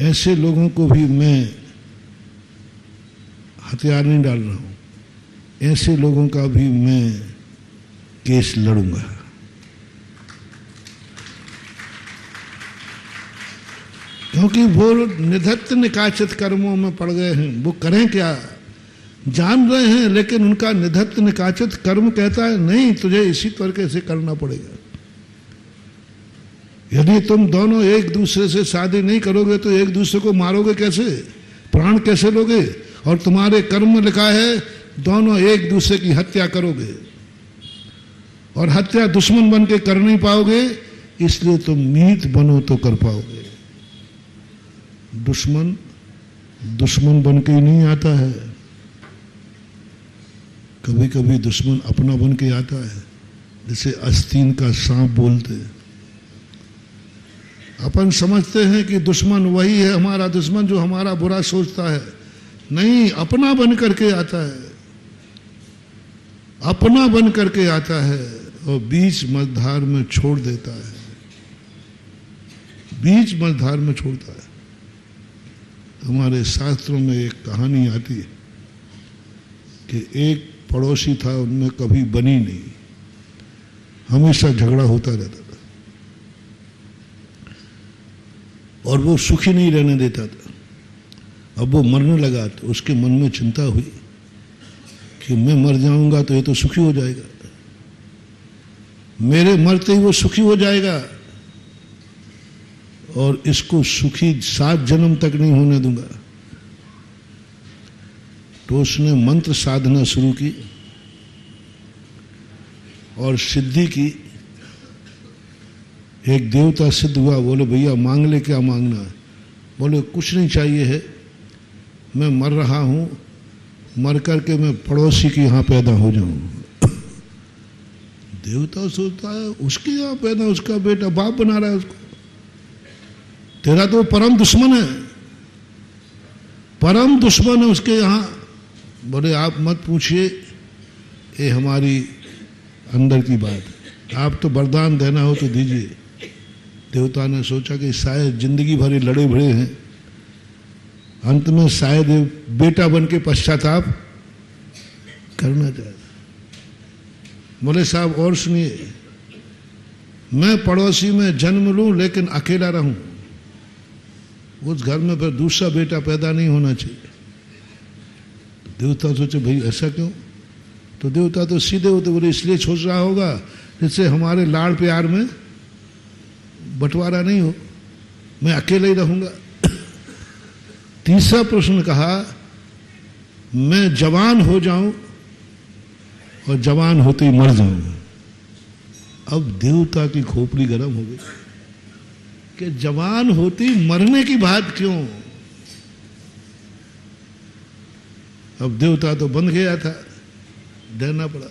ऐसे लोगों को भी मैं हथियार नहीं डाल रहा हूं, ऐसे लोगों का भी मैं केस लड़ूंगा। क्योंकि वो निधत्त निकाचित कर्मों में पड़ गए हैं, वो करें क्या, जान रहे हैं, लेकिन उनका निधत्त निकाचित कर्म कहता है नहीं, तुझे इसी तरीके से करना पड़ेगा। यदि तुम दोनों एक दूसरे से शादी नहीं करोगे तो एक दूसरे को मारोगे कैसे, प्राण कैसे लोगे? और तुम्हारे कर्म में लिखा है दोनों एक दूसरे की हत्या करोगे, और हत्या दुश्मन बन के कर नहीं पाओगे, इसलिए तुम मीत बनो तो कर पाओगे। दुश्मन दुश्मन बन के ही नहीं आता है, कभी कभी दुश्मन अपना बन के आता है, जैसे आस्तीन का सांप बोलते हैं। अपन समझते हैं कि दुश्मन वही है हमारा दुश्मन जो हमारा बुरा सोचता है, नहीं, अपना बन करके आता है, अपना बन करके आता है और बीच मझधार में छोड़ देता है, बीच मझधार में छोड़ता है। हमारे शास्त्रों में एक कहानी आती है कि एक पड़ोसी था, उनमें कभी बनी नहीं, हमेशा झगड़ा होता रहता था और वो सुखी नहीं रहने देता था। अब वो मरने लगा तो उसके मन में चिंता हुई कि मैं मर जाऊंगा तो ये तो सुखी हो जाएगा, मेरे मरते ही वो सुखी हो जाएगा और इसको सुखी 7 जन्म तक नहीं होने दूंगा। तो उसने मंत्र साधना शुरू की और सिद्धि की। एक देवता सिद्ध हुआ, बोले भैया मांग ले, क्या मांगना है? बोले कुछ नहीं चाहिए है, मैं मर रहा हूं, मर करके मैं पड़ोसी के यहां पैदा हो जाऊं। देवता सोचता है उसके यहां पैदा, उसका बेटा बाप बना रहा है उसको, तेरा तो परम दुश्मन है, परम दुश्मन है उसके यहां। बोले आप मत पूछिए, ये हमारी अंदर की बात है, आप तो वरदान देना हो तो दीजिए। देवता ने सोचा कि शायद जिंदगी भर लड़े भिड़े हैं, अंत में शायद बेटा बन के पश्चाताप करना चाहता। बोले साहब और सुनिए, मैं पड़ोसी में जन्म लूं लेकिन अकेला रहूं, उस घर में फिर दूसरा बेटा पैदा नहीं होना चाहिए। देवता सोचे भाई ऐसा क्यों? तो देवता तो सीधे होते, बोले इसलिए सोच रहा होगा जिससे हमारे लाड़ प्यार में बंटवारा नहीं हो, मैं अकेले ही रहूंगा। तीसरा प्रश्न कहा, मैं जवान हो जाऊं और जवान होते ही मर जाऊं। अब देवता की खोपड़ी गर्म हो गई कि जवान होते ही मरने की बात क्यों? अब देवता तो बंध गया था, डरना पड़ा।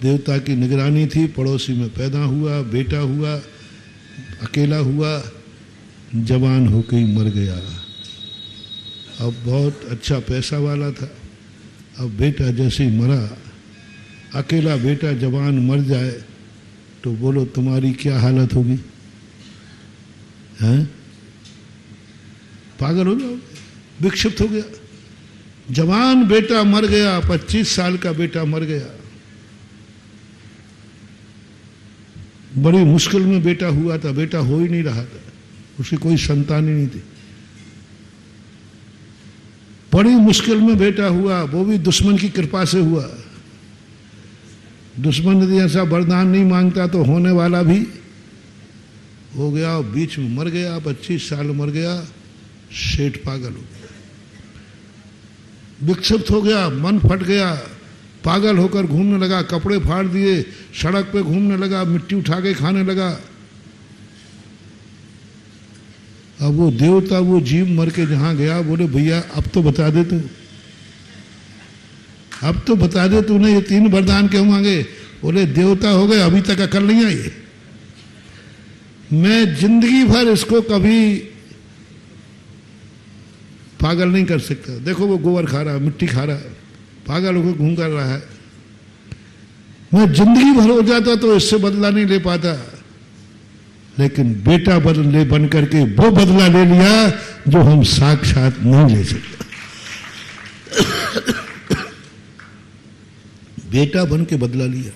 देवता की निगरानी थी, पड़ोसी में पैदा हुआ, बेटा हुआ, अकेला हुआ, जवान होकर ही मर गया। अब बहुत अच्छा पैसा वाला था, अब बेटा जैसे ही मरा, अकेला बेटा जवान मर जाए तो बोलो तुम्हारी क्या हालत होगी? हैं? पागल हो जाओ, विक्षिप्त हो गया। जवान बेटा मर गया, 25 साल का बेटा मर गया, बड़ी मुश्किल में बेटा हुआ था, बेटा हो ही नहीं रहा था, उसकी कोई संतान ही नहीं थी। बड़ी मुश्किल में बेटा हुआ, वो भी दुश्मन की कृपा से हुआ। दुश्मन यदि ऐसा वरदान नहीं मांगता तो होने वाला भी हो गया, बीच में मर गया, 25 साल मर गया, सेठ पागल हो गया, विक्षिप्त हो गया, मन फट गया, पागल होकर घूमने लगा, कपड़े फाड़ दिए, सड़क पे घूमने लगा, मिट्टी उठा के खाने लगा। अब वो देवता, वो जीव मर के जहां गया, बोले भैया अब तो बता दे तू, अब तो बता दे तूने ये 3 वरदान क्यों मांगे। बोले देवता हो गए, अभी तक अकल नहीं आई, मैं जिंदगी भर इसको कभी पागल नहीं कर सकता। देखो वो गोबर खा रहा है, मिट्टी खा रहा है, पागल होकर घूम कर रहा है, मैं जिंदगी भर हो जाता तो इससे बदला नहीं ले पाता, लेकिन बेटा बदले बन करके वो बदला ले लिया जो हम साक्षात नहीं ले सकते। बेटा बन के बदला लिया,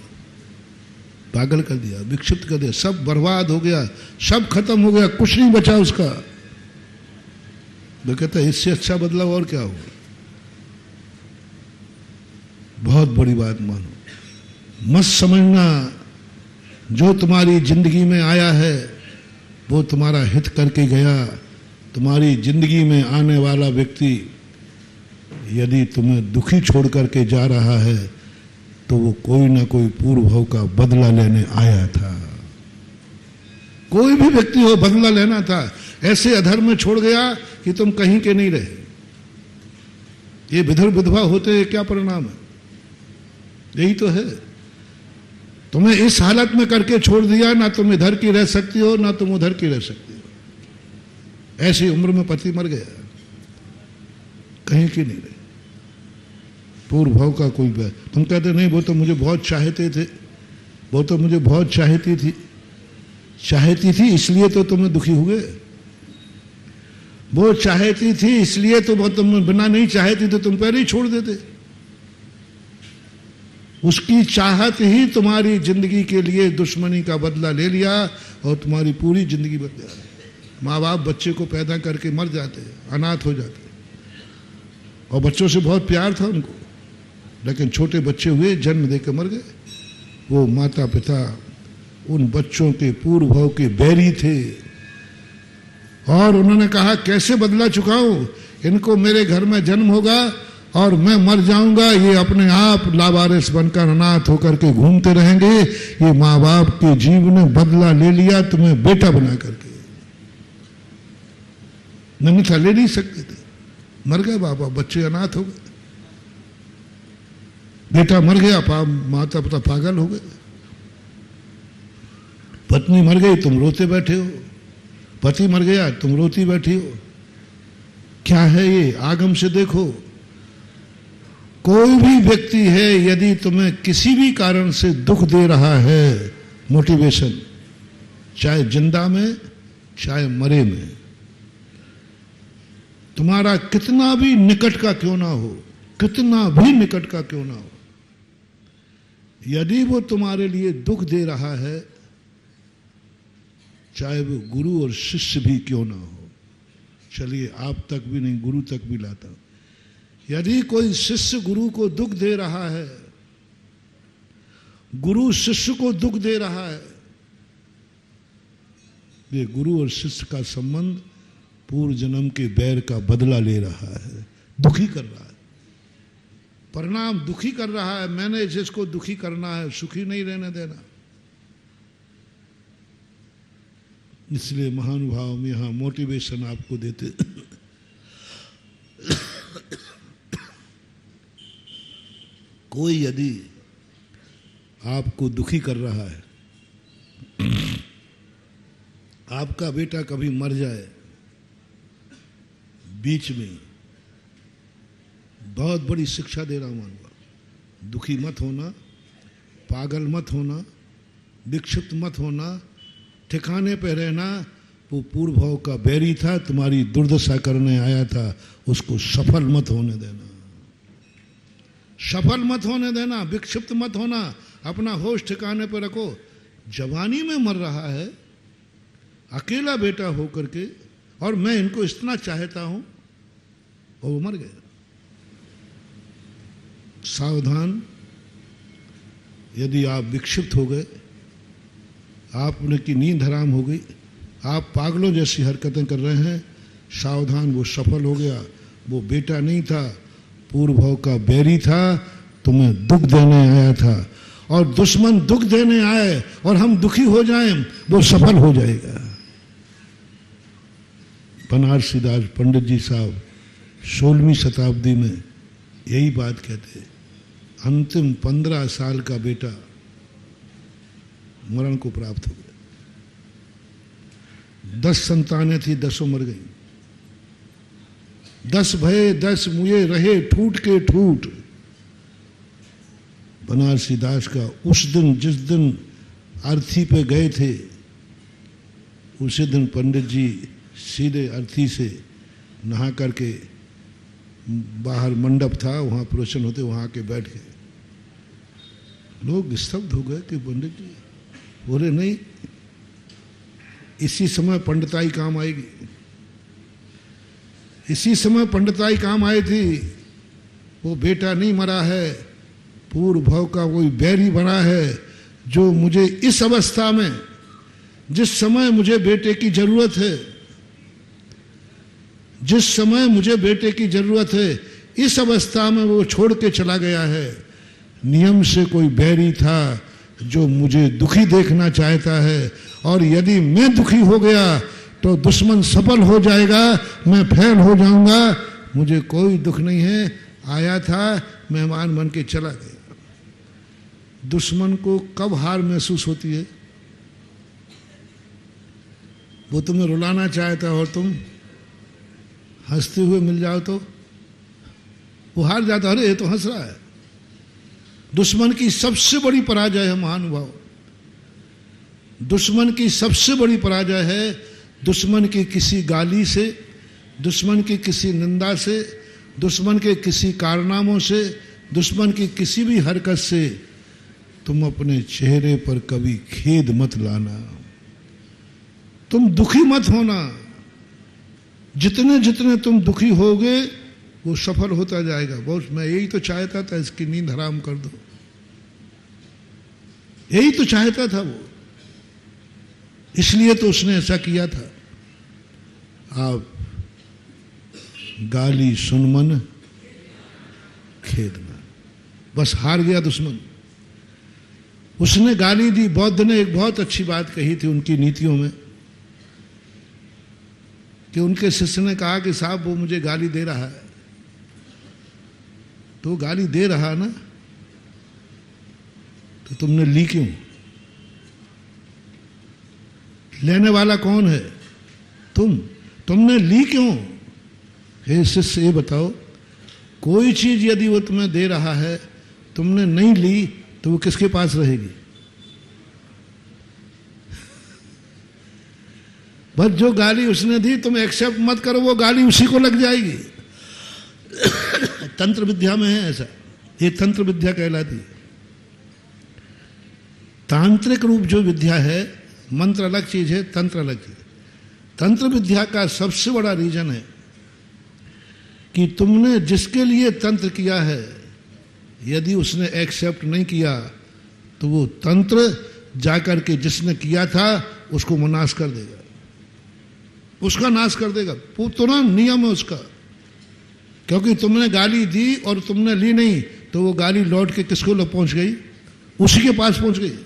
पागल कर दिया, विक्षिप्त कर दिया, सब बर्बाद हो गया, सब खत्म हो गया, कुछ नहीं बचा उसका। वो कहता है इससे अच्छा बदलाव और क्या होगा। बहुत बड़ी बात मानो, मत समझना जो तुम्हारी जिंदगी में आया है वो तुम्हारा हित करके गया। तुम्हारी जिंदगी में आने वाला व्यक्ति यदि तुम्हें दुखी छोड़ करके जा रहा है तो वो कोई ना कोई पूर्व भाव का बदला लेने आया था। कोई भी व्यक्ति हो, बदला लेना था। ऐसे अधर्म में छोड़ गया कि तुम कहीं के नहीं रहे। ये विधर विधवा होते क्या परिणाम है? यही तो है, तुम्हें इस हालत में करके छोड़ दिया, ना तुम इधर की रह सकती हो ना तुम उधर की रह सकती हो। ऐसी उम्र में पति मर गया, कहीं की नहीं रही, पूर्व भाव का कोई बात। तुम कहते नहीं वो तो मुझे बहुत चाहते थे, वो तो मुझे बहुत चाहती थी इसलिए तो तुम्हें दुखी हुए। वो चाहती थी इसलिए तो वो तुम बिना नहीं चाहती तो तुम पहले ही छोड़ देते। उसकी चाहत ही तुम्हारी जिंदगी के लिए दुश्मनी का बदला ले लिया और तुम्हारी पूरी जिंदगी बदल गई। माँ बाप बच्चे को पैदा करके मर जाते, अनाथ हो जाते, और बच्चों से बहुत प्यार था उनको, लेकिन छोटे बच्चे हुए, जन्म देकर मर गए। वो माता पिता उन बच्चों के पूर्व भाव के बैरी थे और उन्होंने कहा कैसे बदला चुकाऊं, इनको मेरे घर में जन्म होगा और मैं मर जाऊंगा, ये अपने आप लावारिस बनकर अनाथ होकर के घूमते रहेंगे। ये माँ बाप के जीव ने बदला ले लिया तुम्हें बेटा बना करके। नहीं ले नहीं सकते थे, मर गए बाबा, बच्चे अनाथ हो गए, बेटा मर गया, माता पिता पागल हो गए, पत्नी मर गई तुम रोते बैठे हो, पति मर गया तुम रोती बैठी हो। क्या है ये? आगम से देखो, कोई भी व्यक्ति है यदि तुम्हें किसी भी कारण से दुख दे रहा है, मोटिवेशन, चाहे जिंदा में चाहे मरे में, तुम्हारा कितना भी निकट का क्यों ना हो, कितना भी निकट का क्यों ना हो, यदि वो तुम्हारे लिए दुख दे रहा है, चाहे वो गुरु और शिष्य भी क्यों ना हो, चलिए आप तक भी नहीं, गुरु तक भी लाता हूं, यदि कोई शिष्य गुरु को दुख दे रहा है, गुरु शिष्य को दुख दे रहा है, ये गुरु और शिष्य का संबंध पूर्व जन्म के बैर का बदला ले रहा है, दुखी कर रहा है, परिणाम दुखी कर रहा है। मैंने जिसको दुखी करना है सुखी नहीं रहने देना। इसलिए महानुभाव में यहां मोटिवेशन आपको देते कोई यदि आपको दुखी कर रहा है, आपका बेटा कभी मर जाए बीच में, बहुत बड़ी शिक्षा दे रहा हूं मानवा, दुखी मत होना, पागल मत होना, विक्षिप्त मत होना, ठिकाने पे रहना। वो पूर्व भाव का बैरी था, तुम्हारी दुर्दशा करने आया था, उसको सफल मत होने देना, सफल मत होने देना, विक्षिप्त मत होना, अपना होश ठिकाने पर रखो। जवानी में मर रहा है अकेला बेटा हो करके, और मैं इनको इतना चाहता हूं, और वो मर गया। सावधान, यदि आप विक्षिप्त हो गए, आपने की नींद हराम हो गई, आप पागलों जैसी हरकतें कर रहे हैं, सावधान, वो सफल हो गया, वो बेटा नहीं था, पूर्व भाव का बैरी था, तुम्हें दुख देने आया था, और दुश्मन दुख देने आए और हम दुखी हो जाएं, वो सफल हो जाएगा। बनारसी दास पंडित जी साहब 16वीं शताब्दी में यही बात कहते। अंतिम 15 साल का बेटा मरण को प्राप्त हो गया। 10 संतानें थी, 10 मर गई। 10 भये 10 मुए रहे ठूट के ठूट। बनारसी दास का उस दिन, जिस दिन अर्थी पे गए थे, उसी दिन पंडित जी सीधे अर्थी से नहा करके बाहर मंडप था, वहां प्रवचन होते, वहां आके बैठ गए। लोग स्तब्ध हो गए कि पंडित जी बोले, नहीं, इसी समय पंडिताई काम आएगी। इसी समय पंडिताई काम आई थी। वो बेटा नहीं मरा है, पूर्व भाव का कोई बैरी बना है, जो मुझे इस अवस्था में, जिस समय मुझे बेटे की जरूरत है, जिस समय मुझे बेटे की जरूरत है, इस अवस्था में वो छोड़ के चला गया है। नियम से कोई बैरी था जो मुझे दुखी देखना चाहता है, और यदि मैं दुखी हो गया तो दुश्मन सफल हो जाएगा, मैं फेल हो जाऊंगा। मुझे कोई दुख नहीं है, आया था, मेहमान बन के चला गया। दुश्मन को कब हार महसूस होती है? वो तुम्हें रुलाना चाहता और तुम हंसते हुए मिल जाओ तो वो हार जाता। अरे ये तो हंस रहा है। दुश्मन की सबसे बड़ी पराजय है महानुभाव। दुश्मन की सबसे बड़ी पराजय है दुश्मन की किसी गाली से, दुश्मन की किसी निंदा से, दुश्मन के किसी कारनामों से, दुश्मन की किसी भी हरकत से तुम अपने चेहरे पर कभी खेद मत लाना। तुम दुखी मत होना। जितने जितने तुम दुखी होगे वो सफल होता जाएगा। बहुत, मैं यही तो चाहता था, इसकी नींद हराम कर दो, यही तो चाहता था वो, इसलिए तो उसने ऐसा किया था। आप गाली सुन मन खेदना, बस हार गया दुश्मन। उसने गाली दी। बौद्ध ने एक बहुत अच्छी बात कही थी उनकी नीतियों में, कि उनके शिष्य ने कहा कि साहब वो मुझे गाली दे रहा है। तो गाली दे रहा ना, तो तुमने ली क्यों? लेने वाला कौन है? तुमने ली क्यों? हे शिष्य, ये बताओ, कोई चीज यदि वो तुम्हें दे रहा है, तुमने नहीं ली, तो वो किसके पास रहेगी? बस जो गाली उसने दी तुम एक्सेप्ट मत करो, वो गाली उसी को लग जाएगी। तंत्र विद्या में है ऐसा, ये तंत्र विद्या कहलाती है। तांत्रिक रूप जो विद्या है, मंत्र अलग चीज है, तंत्र अलग चीज। तंत्र विद्या का सबसे बड़ा रीजन है कि तुमने जिसके लिए तंत्र किया है, यदि उसने एक्सेप्ट नहीं किया, तो वो तंत्र जाकर के जिसने किया था उसको नाश कर देगा, उसका नाश कर देगा। तुरंत नियम है उसका। क्योंकि तुमने गाली दी और तुमने ली नहीं, तो वो गाली लौट के किसको पहुंच गई? उसी के पास पहुंच गई।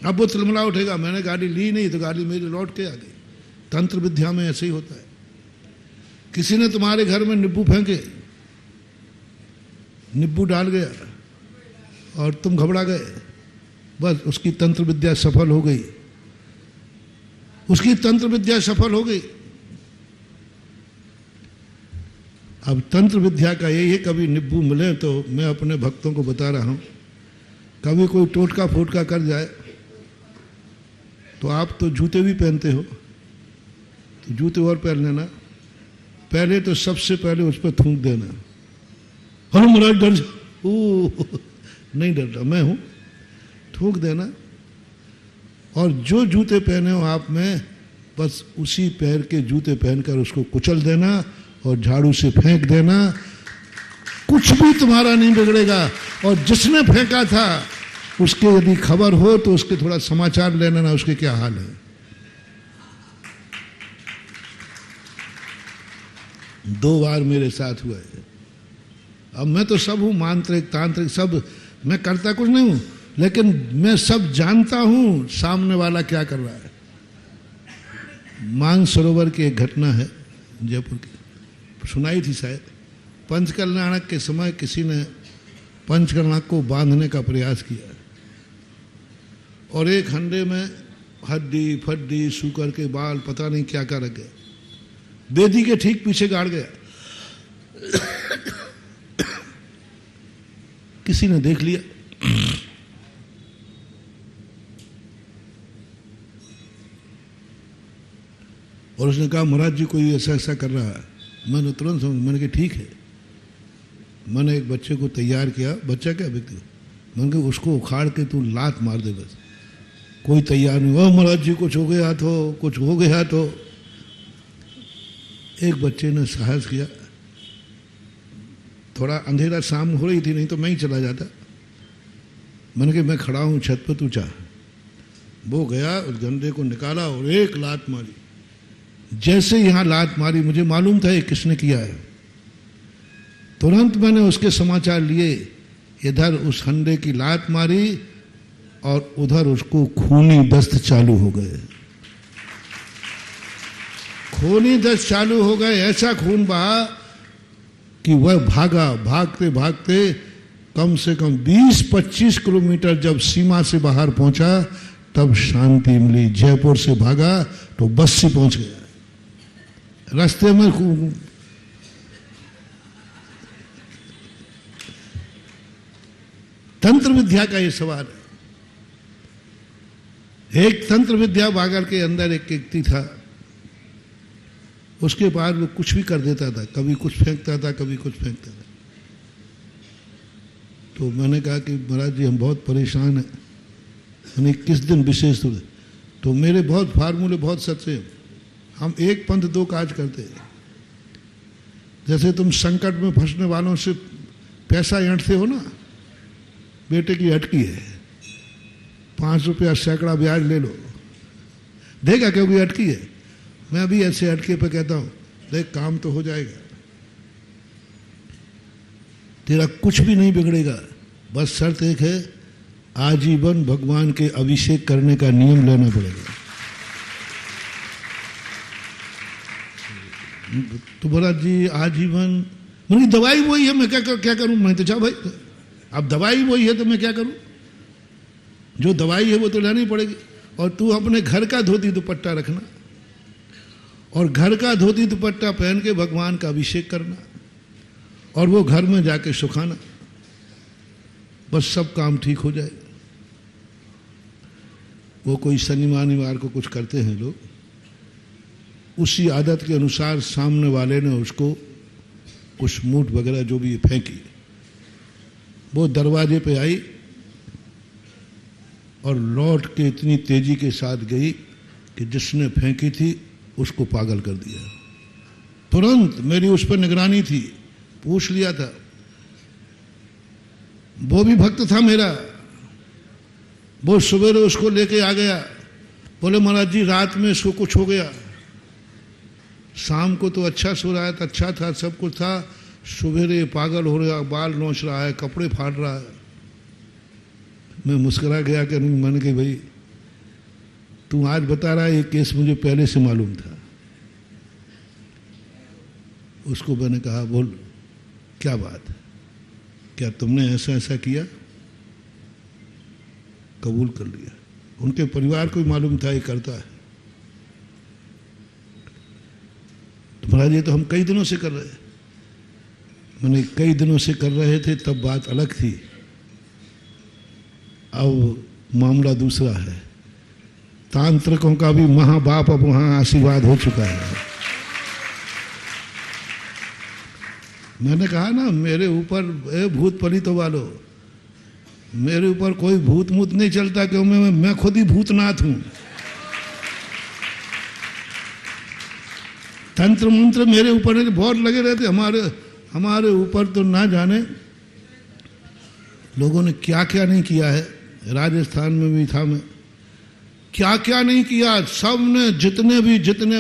अब वो तिलमिला उठेगा, मैंने गाली ली नहीं तो गाली मेरी लौट के आ गई। तंत्र विद्या में ऐसे ही होता है। किसी ने तुम्हारे घर में नींबू फेंके, नींबू डाल गया और तुम घबरा गए, बस उसकी तंत्र विद्या सफल हो गई, उसकी तंत्र विद्या सफल हो गई। अब तंत्र विद्या का यही है, कभी नींबू मिले तो मैं अपने भक्तों को बता रहा हूं, कभी कोई टोटका फोटका कर जाए तो आप तो जूते भी पहनते हो, तो जूते और पहन लेना। पहले तो सबसे पहले उस पर थूक देना। अरे महाराज डर नहीं डरता, मैं हूं, थूक देना। और जो जूते पहने हो आप में, बस उसी पैर के जूते पहनकर उसको कुचल देना और झाड़ू से फेंक देना। कुछ भी तुम्हारा नहीं बिगड़ेगा। और जिसने फेंका था उसके यदि खबर हो तो उसके थोड़ा समाचार ले लेना, उसके क्या हाल है। 2 बार मेरे साथ हुआ है। अब मैं तो सब हूँ, मांत्रिक तांत्रिक सब, मैं करता कुछ नहीं हूँ, लेकिन मैं सब जानता हूँ सामने वाला क्या कर रहा है। मानसरोवर की एक घटना है जयपुर की, सुनाई थी शायद। पंचकल्याणक के समय किसी ने पंचकल्याणक को बांधने का प्रयास किया और एक हंडे में हड्डी फड्डी सूकर के बाल पता नहीं क्या क्या रख गया, बेदी के ठीक पीछे गाड़ गया। किसी ने देख लिया, और उसने कहा महाराज जी कोई ऐसा ऐसा कर रहा है। मैंने तुरंत समझ, मैंने कहा ठीक है। मैंने एक बच्चे को तैयार किया, बच्चा क्या व्यक्ति, मैंने कहा उसको उखाड़ के तू लात मार दे बस। कोई तैयार नहीं, ओ महाराज जी कुछ हो गया तो, कुछ हो गया तो। एक बच्चे ने साहस किया, थोड़ा अंधेरा शाम हो रही थी, नहीं तो मैं ही चला जाता। मैंने कहा मैं खड़ा हूँ छत पर, तू चाह। वो गया, उस गंदे को निकाला और एक लात मारी। जैसे यहाँ लात मारी मुझे मालूम था ये किसने किया है। तुरंत मैंने उसके समाचार लिए, इधर उस हंडे की लात मारी और उधर उसको खूनी दस्त चालू हो गए। खूनी दस्त चालू हो गए, ऐसा खून बहा कि वह भागा, भागते भागते कम से कम 20-25 किलोमीटर जब सीमा से बाहर पहुंचा तब शांति मिली। जयपुर से भागा तो बस्सी पहुंच गया। रास्ते में तंत्र विद्या का ये सवाल है। एक तंत्र विद्या बागर के अंदर एक व्यक्ति था, उसके बाद वो कुछ भी कर देता था, कभी कुछ फेंकता था, कभी कुछ फेंकता था। तो मैंने कहा कि महाराज जी हम बहुत परेशान हैं, मैंने किस दिन विशेष तो मेरे बहुत फार्मूले बहुत सच्चे हैं। हम एक पंथ दो काज करते हैं। जैसे तुम संकट में फंसने वालों से पैसा ऐंठते हो ना, बेटे की अटकी है, 5 रुपया सैकड़ा ब्याज ले लो, देगा क्योंकि अटकी है। मैं अभी ऐसे अटके पे कहता हूं देख काम तो हो जाएगा, तेरा कुछ भी नहीं बिगड़ेगा, बस शर्त एक है आजीवन भगवान के अभिषेक करने का नियम लेना पड़ेगा। तो बोला जी आजीवन, मेरी दवाई वही है, मैं क्या करूं। मैं तो चाह भाई अब दवाई वही है तो मैं क्या करूं, जो दवाई है वो तो लेनी पड़ेगी। और तू अपने घर का धोती दुपट्टा रखना और घर का धोती दुपट्टा पहन के भगवान का अभिषेक करना और वो घर में जाके सुखाना, बस सब काम ठीक हो जाए। वो कोई शनिवार को कुछ करते हैं लोग, उसी आदत के अनुसार सामने वाले ने उसको कुछ मूठ वगैरह जो भी फेंकी। वो दरवाजे पे आई और लौट के इतनी तेजी के साथ गई कि जिसने फेंकी थी उसको पागल कर दिया। तुरंत मेरी उस पर निगरानी थी, पूछ लिया था। वो भी भक्त था मेरा, वो सवेरे उसको लेके आ गया। बोले महाराज जी रात में इसको कुछ हो गया, शाम को तो अच्छा सो रहा था, अच्छा था, सब कुछ था, सवेरे पागल हो रहा, बाल नोच रहा है, कपड़े फाड़ रहा है। मैं मुस्कुरा गया कि मैंने कहा भाई तू आज बता रहा है, ये केस मुझे पहले से मालूम था। उसको मैंने कहा बोल क्या बात, क्या तुमने ऐसा ऐसा किया? कबूल कर लिया। उनके परिवार को भी मालूम था ये करता है। तो महाराज ये तो हम कई दिनों से कर रहे हैं। मैंने कई दिनों से कर रहे थे तब बात अलग थी, अब मामला दूसरा है। तांत्रिकों का भी महाबाप अब वहां आशीर्वाद हो चुका है। मैंने कहा ना मेरे ऊपर भूत पलितों वालों, मेरे ऊपर कोई भूत मूत नहीं चलता क्यों, मैं खुद ही भूतनाथ हूं। तंत्र मंत्र मेरे ऊपर बहुत लगे रहते, हमारे ऊपर तो ना जाने लोगों ने क्या क्या नहीं किया है। राजस्थान में भी था मैं, क्या क्या नहीं किया। सब ने जितने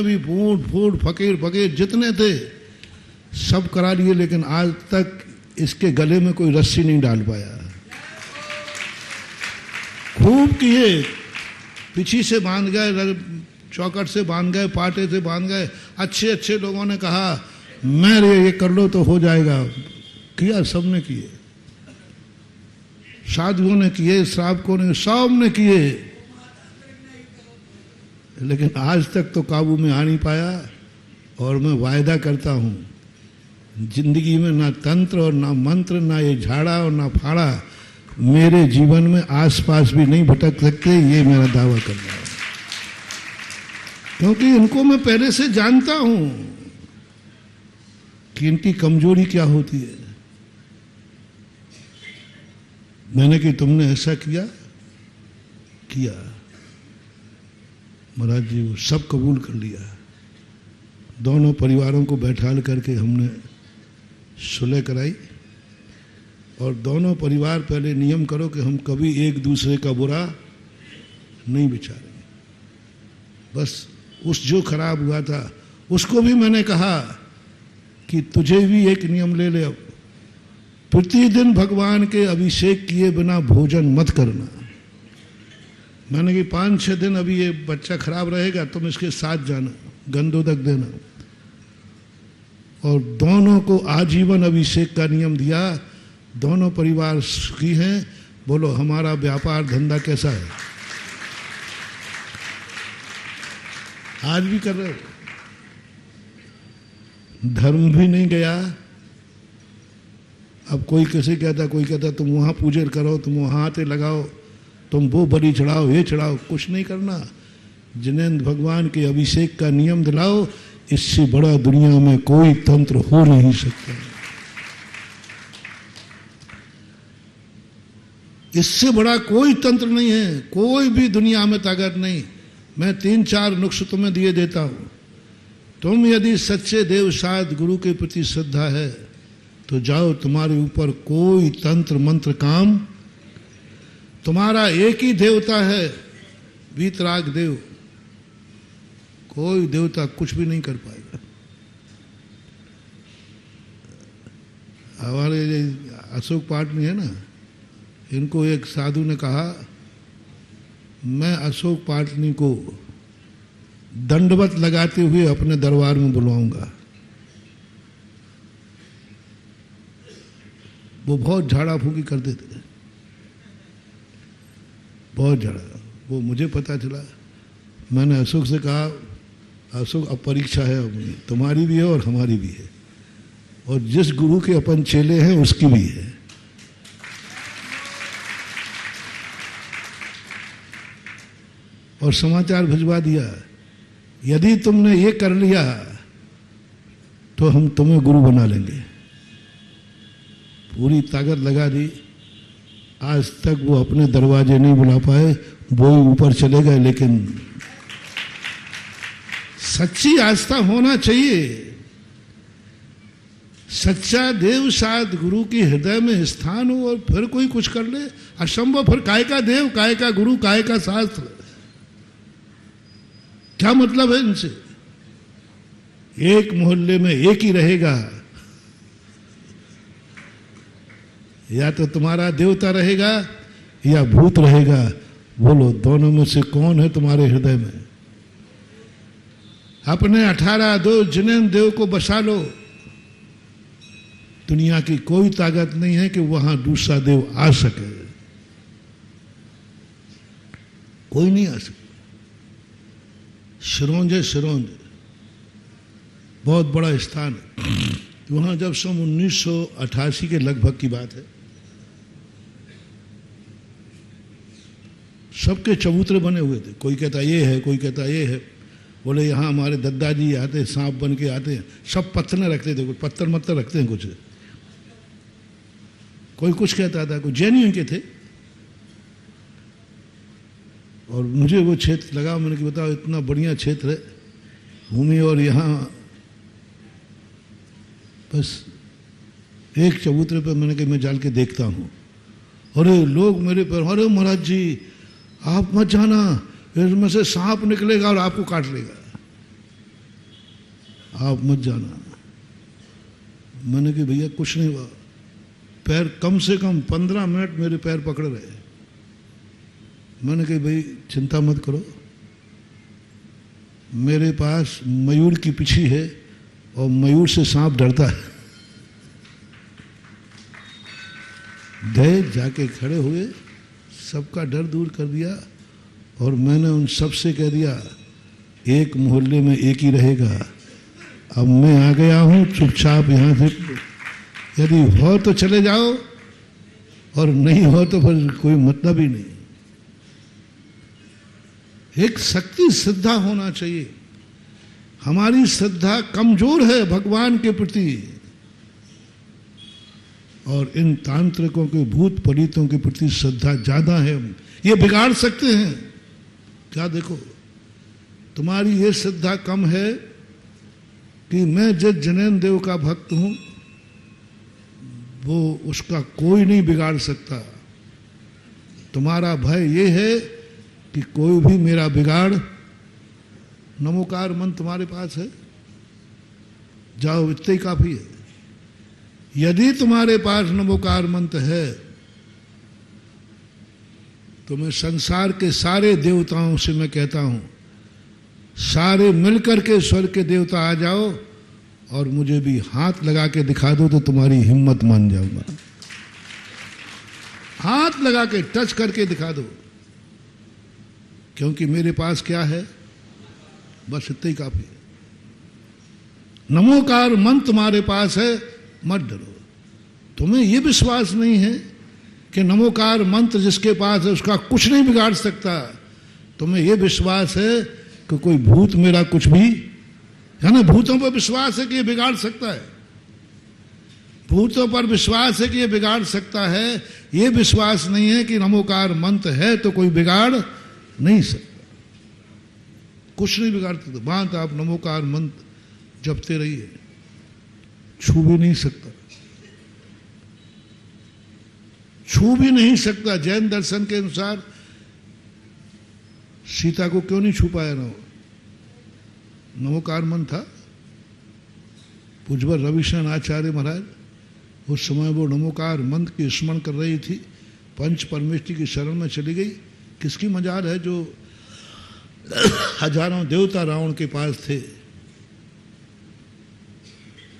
भी फूट फकीर जितने थे सब करा लिए, लेकिन आज तक इसके गले में कोई रस्सी नहीं डाल पाया। खूब किए, पीछी से बांध गए, चौकट से बांध गए, पाटे से बांध गए, अच्छे अच्छे लोगों ने कहा मैं ये कर लो तो हो जाएगा, किया, सबने किए, साधुओं ने किए, श्रावकों ने, सब ने किए, लेकिन आज तक तो काबू में आ नहीं पाया। और मैं वायदा करता हूं जिंदगी में ना तंत्र और ना मंत्र, ना ये झाड़ा और ना फाड़ा मेरे जीवन में आसपास भी नहीं भटक सकते, ये मेरा दावा करना है। क्योंकि इनको मैं पहले से जानता हूं कि इनकी कमजोरी क्या होती है। मैंने कि तुमने ऐसा किया, महाराज जी वो सब कबूल कर लिया। दोनों परिवारों को बैठाल करके हमने सुलह कराई और दोनों परिवार पहले नियम करो कि हम कभी एक दूसरे का बुरा नहीं विचारेंगे। बस उस जो खराब हुआ था उसको भी मैंने कहा कि तुझे भी एक नियम ले ले, अब प्रतिदिन भगवान के अभिषेक किए बिना भोजन मत करना। मैंने कि 5-6 दिन अभी ये बच्चा खराब रहेगा, तुम इसके साथ जाना, गंधोदक देना। और दोनों को आजीवन अभिषेक का नियम दिया। दोनों परिवार सुखी हैं। बोलो हमारा व्यापार धंधा कैसा है? आज भी कर रहे हो, धर्म भी नहीं गया। अब कोई कैसे कहता, कोई कहता तुम वहां पूजन करो, तुम वहां आते लगाओ, तुम वो बलि चढ़ाओ, ये चढ़ाओ, कुछ नहीं करना। जिनेंद्र भगवान के अभिषेक का नियम दिलाओ, इससे बड़ा दुनिया में कोई तंत्र हो नहीं सकता। इससे बड़ा कोई तंत्र नहीं है, कोई भी दुनिया में ताकत नहीं। मैं 3-4 नुस्खे तुम्हें दिए देता हूं। तुम यदि सच्चे देव साध गुरु के प्रति श्रद्धा है तो जाओ, तुम्हारे ऊपर कोई तंत्र मंत्र काम, तुम्हारा एक ही देवता है वीतराग देव, कोई देवता कुछ भी नहीं कर पाएगा। हमारे अशोक पाटनी है ना, इनको एक साधु ने कहा मैं अशोक पाटनी को दंडवत लगाते हुए अपने दरबार में बुलवाऊंगा। वो बहुत झाड़ा फूकी करते थे, बहुत झाड़ा। वो मुझे पता चला, मैंने अशोक से कहा अशोक अब परीक्षा है, अपनी तुम्हारी भी है और हमारी भी है, और जिस गुरु के अपन चेले हैं उसकी भी है। और समाचार भिजवा दिया, यदि तुमने ये कर लिया तो हम तुम्हें गुरु बना लेंगे। पूरी ताकत लगा दी। आज तक वो अपने दरवाजे नहीं बुला पाए, वो ऊपर चले गए। लेकिन सच्ची आस्था होना चाहिए। सच्चा देव साध गुरु के हृदय में स्थान हो और फिर कोई कुछ कर ले, असंभव। फिर काय का देव, काय का गुरु, काय का शास्त्र, क्या मतलब है इनसे? एक मोहल्ले में एक ही रहेगा, या तो तुम्हारा देवता रहेगा या भूत रहेगा। बोलो दोनों में से कौन है तुम्हारे हृदय में? अपने 18 दो जिनेंद्र देव को बसा लो। दुनिया की कोई ताकत नहीं है कि वहां दूसरा देव आ सके, कोई नहीं आ सकता। सिरोंज है, सिरोंज बहुत बड़ा स्थान है वहां। जब सन 1988 के लगभग की बात है, सबके चबूतरे बने हुए थे। कोई कहता ये है, कोई कहता ये है। बोले यहाँ हमारे दादाजी आते, सांप बन के आते हैं। सब पत्थर रखते थे, कुछ पत्थर मत्थर रखते हैं कुछ। कोई कुछ कहता था, कोई जैनियों के थे। और मुझे वो क्षेत्र लगा, मैंने कि बताओ इतना बढ़िया क्षेत्र है भूमि, और यहाँ बस एक चबूतरे पर मैंने कि मैं जाल के देखता हूँ। अरे लोग मेरे पर, अरे महाराज जी आप मत जाना, इसमें से सांप निकलेगा और आपको काट लेगा, आप मत जाना। मैंने कि भैया कुछ नहीं हुआ। पैर कम से कम 15 मिनट मेरे पैर पकड़ रहे। मैंने कहा भाई चिंता मत करो, मेरे पास मयूर की पिछी है और मयूर से सांप डरता है। गए, जाके खड़े हुए, सबका डर दूर कर दिया और मैंने उन सब से कह दिया एक मोहल्ले में एक ही रहेगा, अब मैं आ गया हूं, चुपचाप यहां से यदि हो तो चले जाओ और नहीं हो तो फिर कोई मतलब ही नहीं। एक शक्ति श्रद्धा होना चाहिए। हमारी श्रद्धा कमजोर है भगवान के प्रति, और इन तांत्रिकों के भूत प्रेतों के प्रति श्रद्धा ज्यादा है। ये बिगाड़ सकते हैं क्या? देखो, तुम्हारी ये श्रद्धा कम है कि मैं जिस जनेन देव का भक्त हूं वो उसका कोई नहीं बिगाड़ सकता। तुम्हारा भय ये है कि कोई भी मेरा बिगाड़। नमोकार मंत्र तुम्हारे पास है, जाओ, इतना ही काफी है। यदि तुम्हारे पास नमोकार मंत्र है तो मैं संसार के सारे देवताओं से मैं कहता हूं, सारे मिलकर के स्वर्ग के देवता आ जाओ और मुझे भी हाथ लगा के दिखा दो तो तुम्हारी हिम्मत मान जाऊंगा। हाथ लगा के टच करके दिखा दो, क्योंकि मेरे पास क्या है, बस इतना ही काफी है। नमोकार मंत्र तुम्हारे पास है, मत डरो। तुम्हें यह विश्वास नहीं है कि नमोकार मंत्र जिसके पास है उसका कुछ नहीं बिगाड़ सकता। तुम्हें यह विश्वास है कि कोई भूत मेरा कुछ भी, है ना, भूतों पर विश्वास है कि ये बिगाड़ सकता है। भूतों पर विश्वास है कि ये बिगाड़ सकता है। ये विश्वास नहीं है कि नमोकार मंत्र है तो कोई बिगाड़ नहीं सकता, कुछ नहीं बिगाड़ सकता। बात आप नमोकार मंत्र जपते रहिए, छू भी नहीं सकता, छू भी नहीं सकता। जैन दर्शन के अनुसार सीता को क्यों नहीं छू पाया? ना नमोकार मंत्र था। पूज्यवर रविशरण आचार्य महाराज उस समय वो नमोकार मंत्र की स्मरण कर रही थी, पंच परमेष्टि की शरण में चली गई। किसकी मजाल है जो हजारों देवता रावण के पास थे,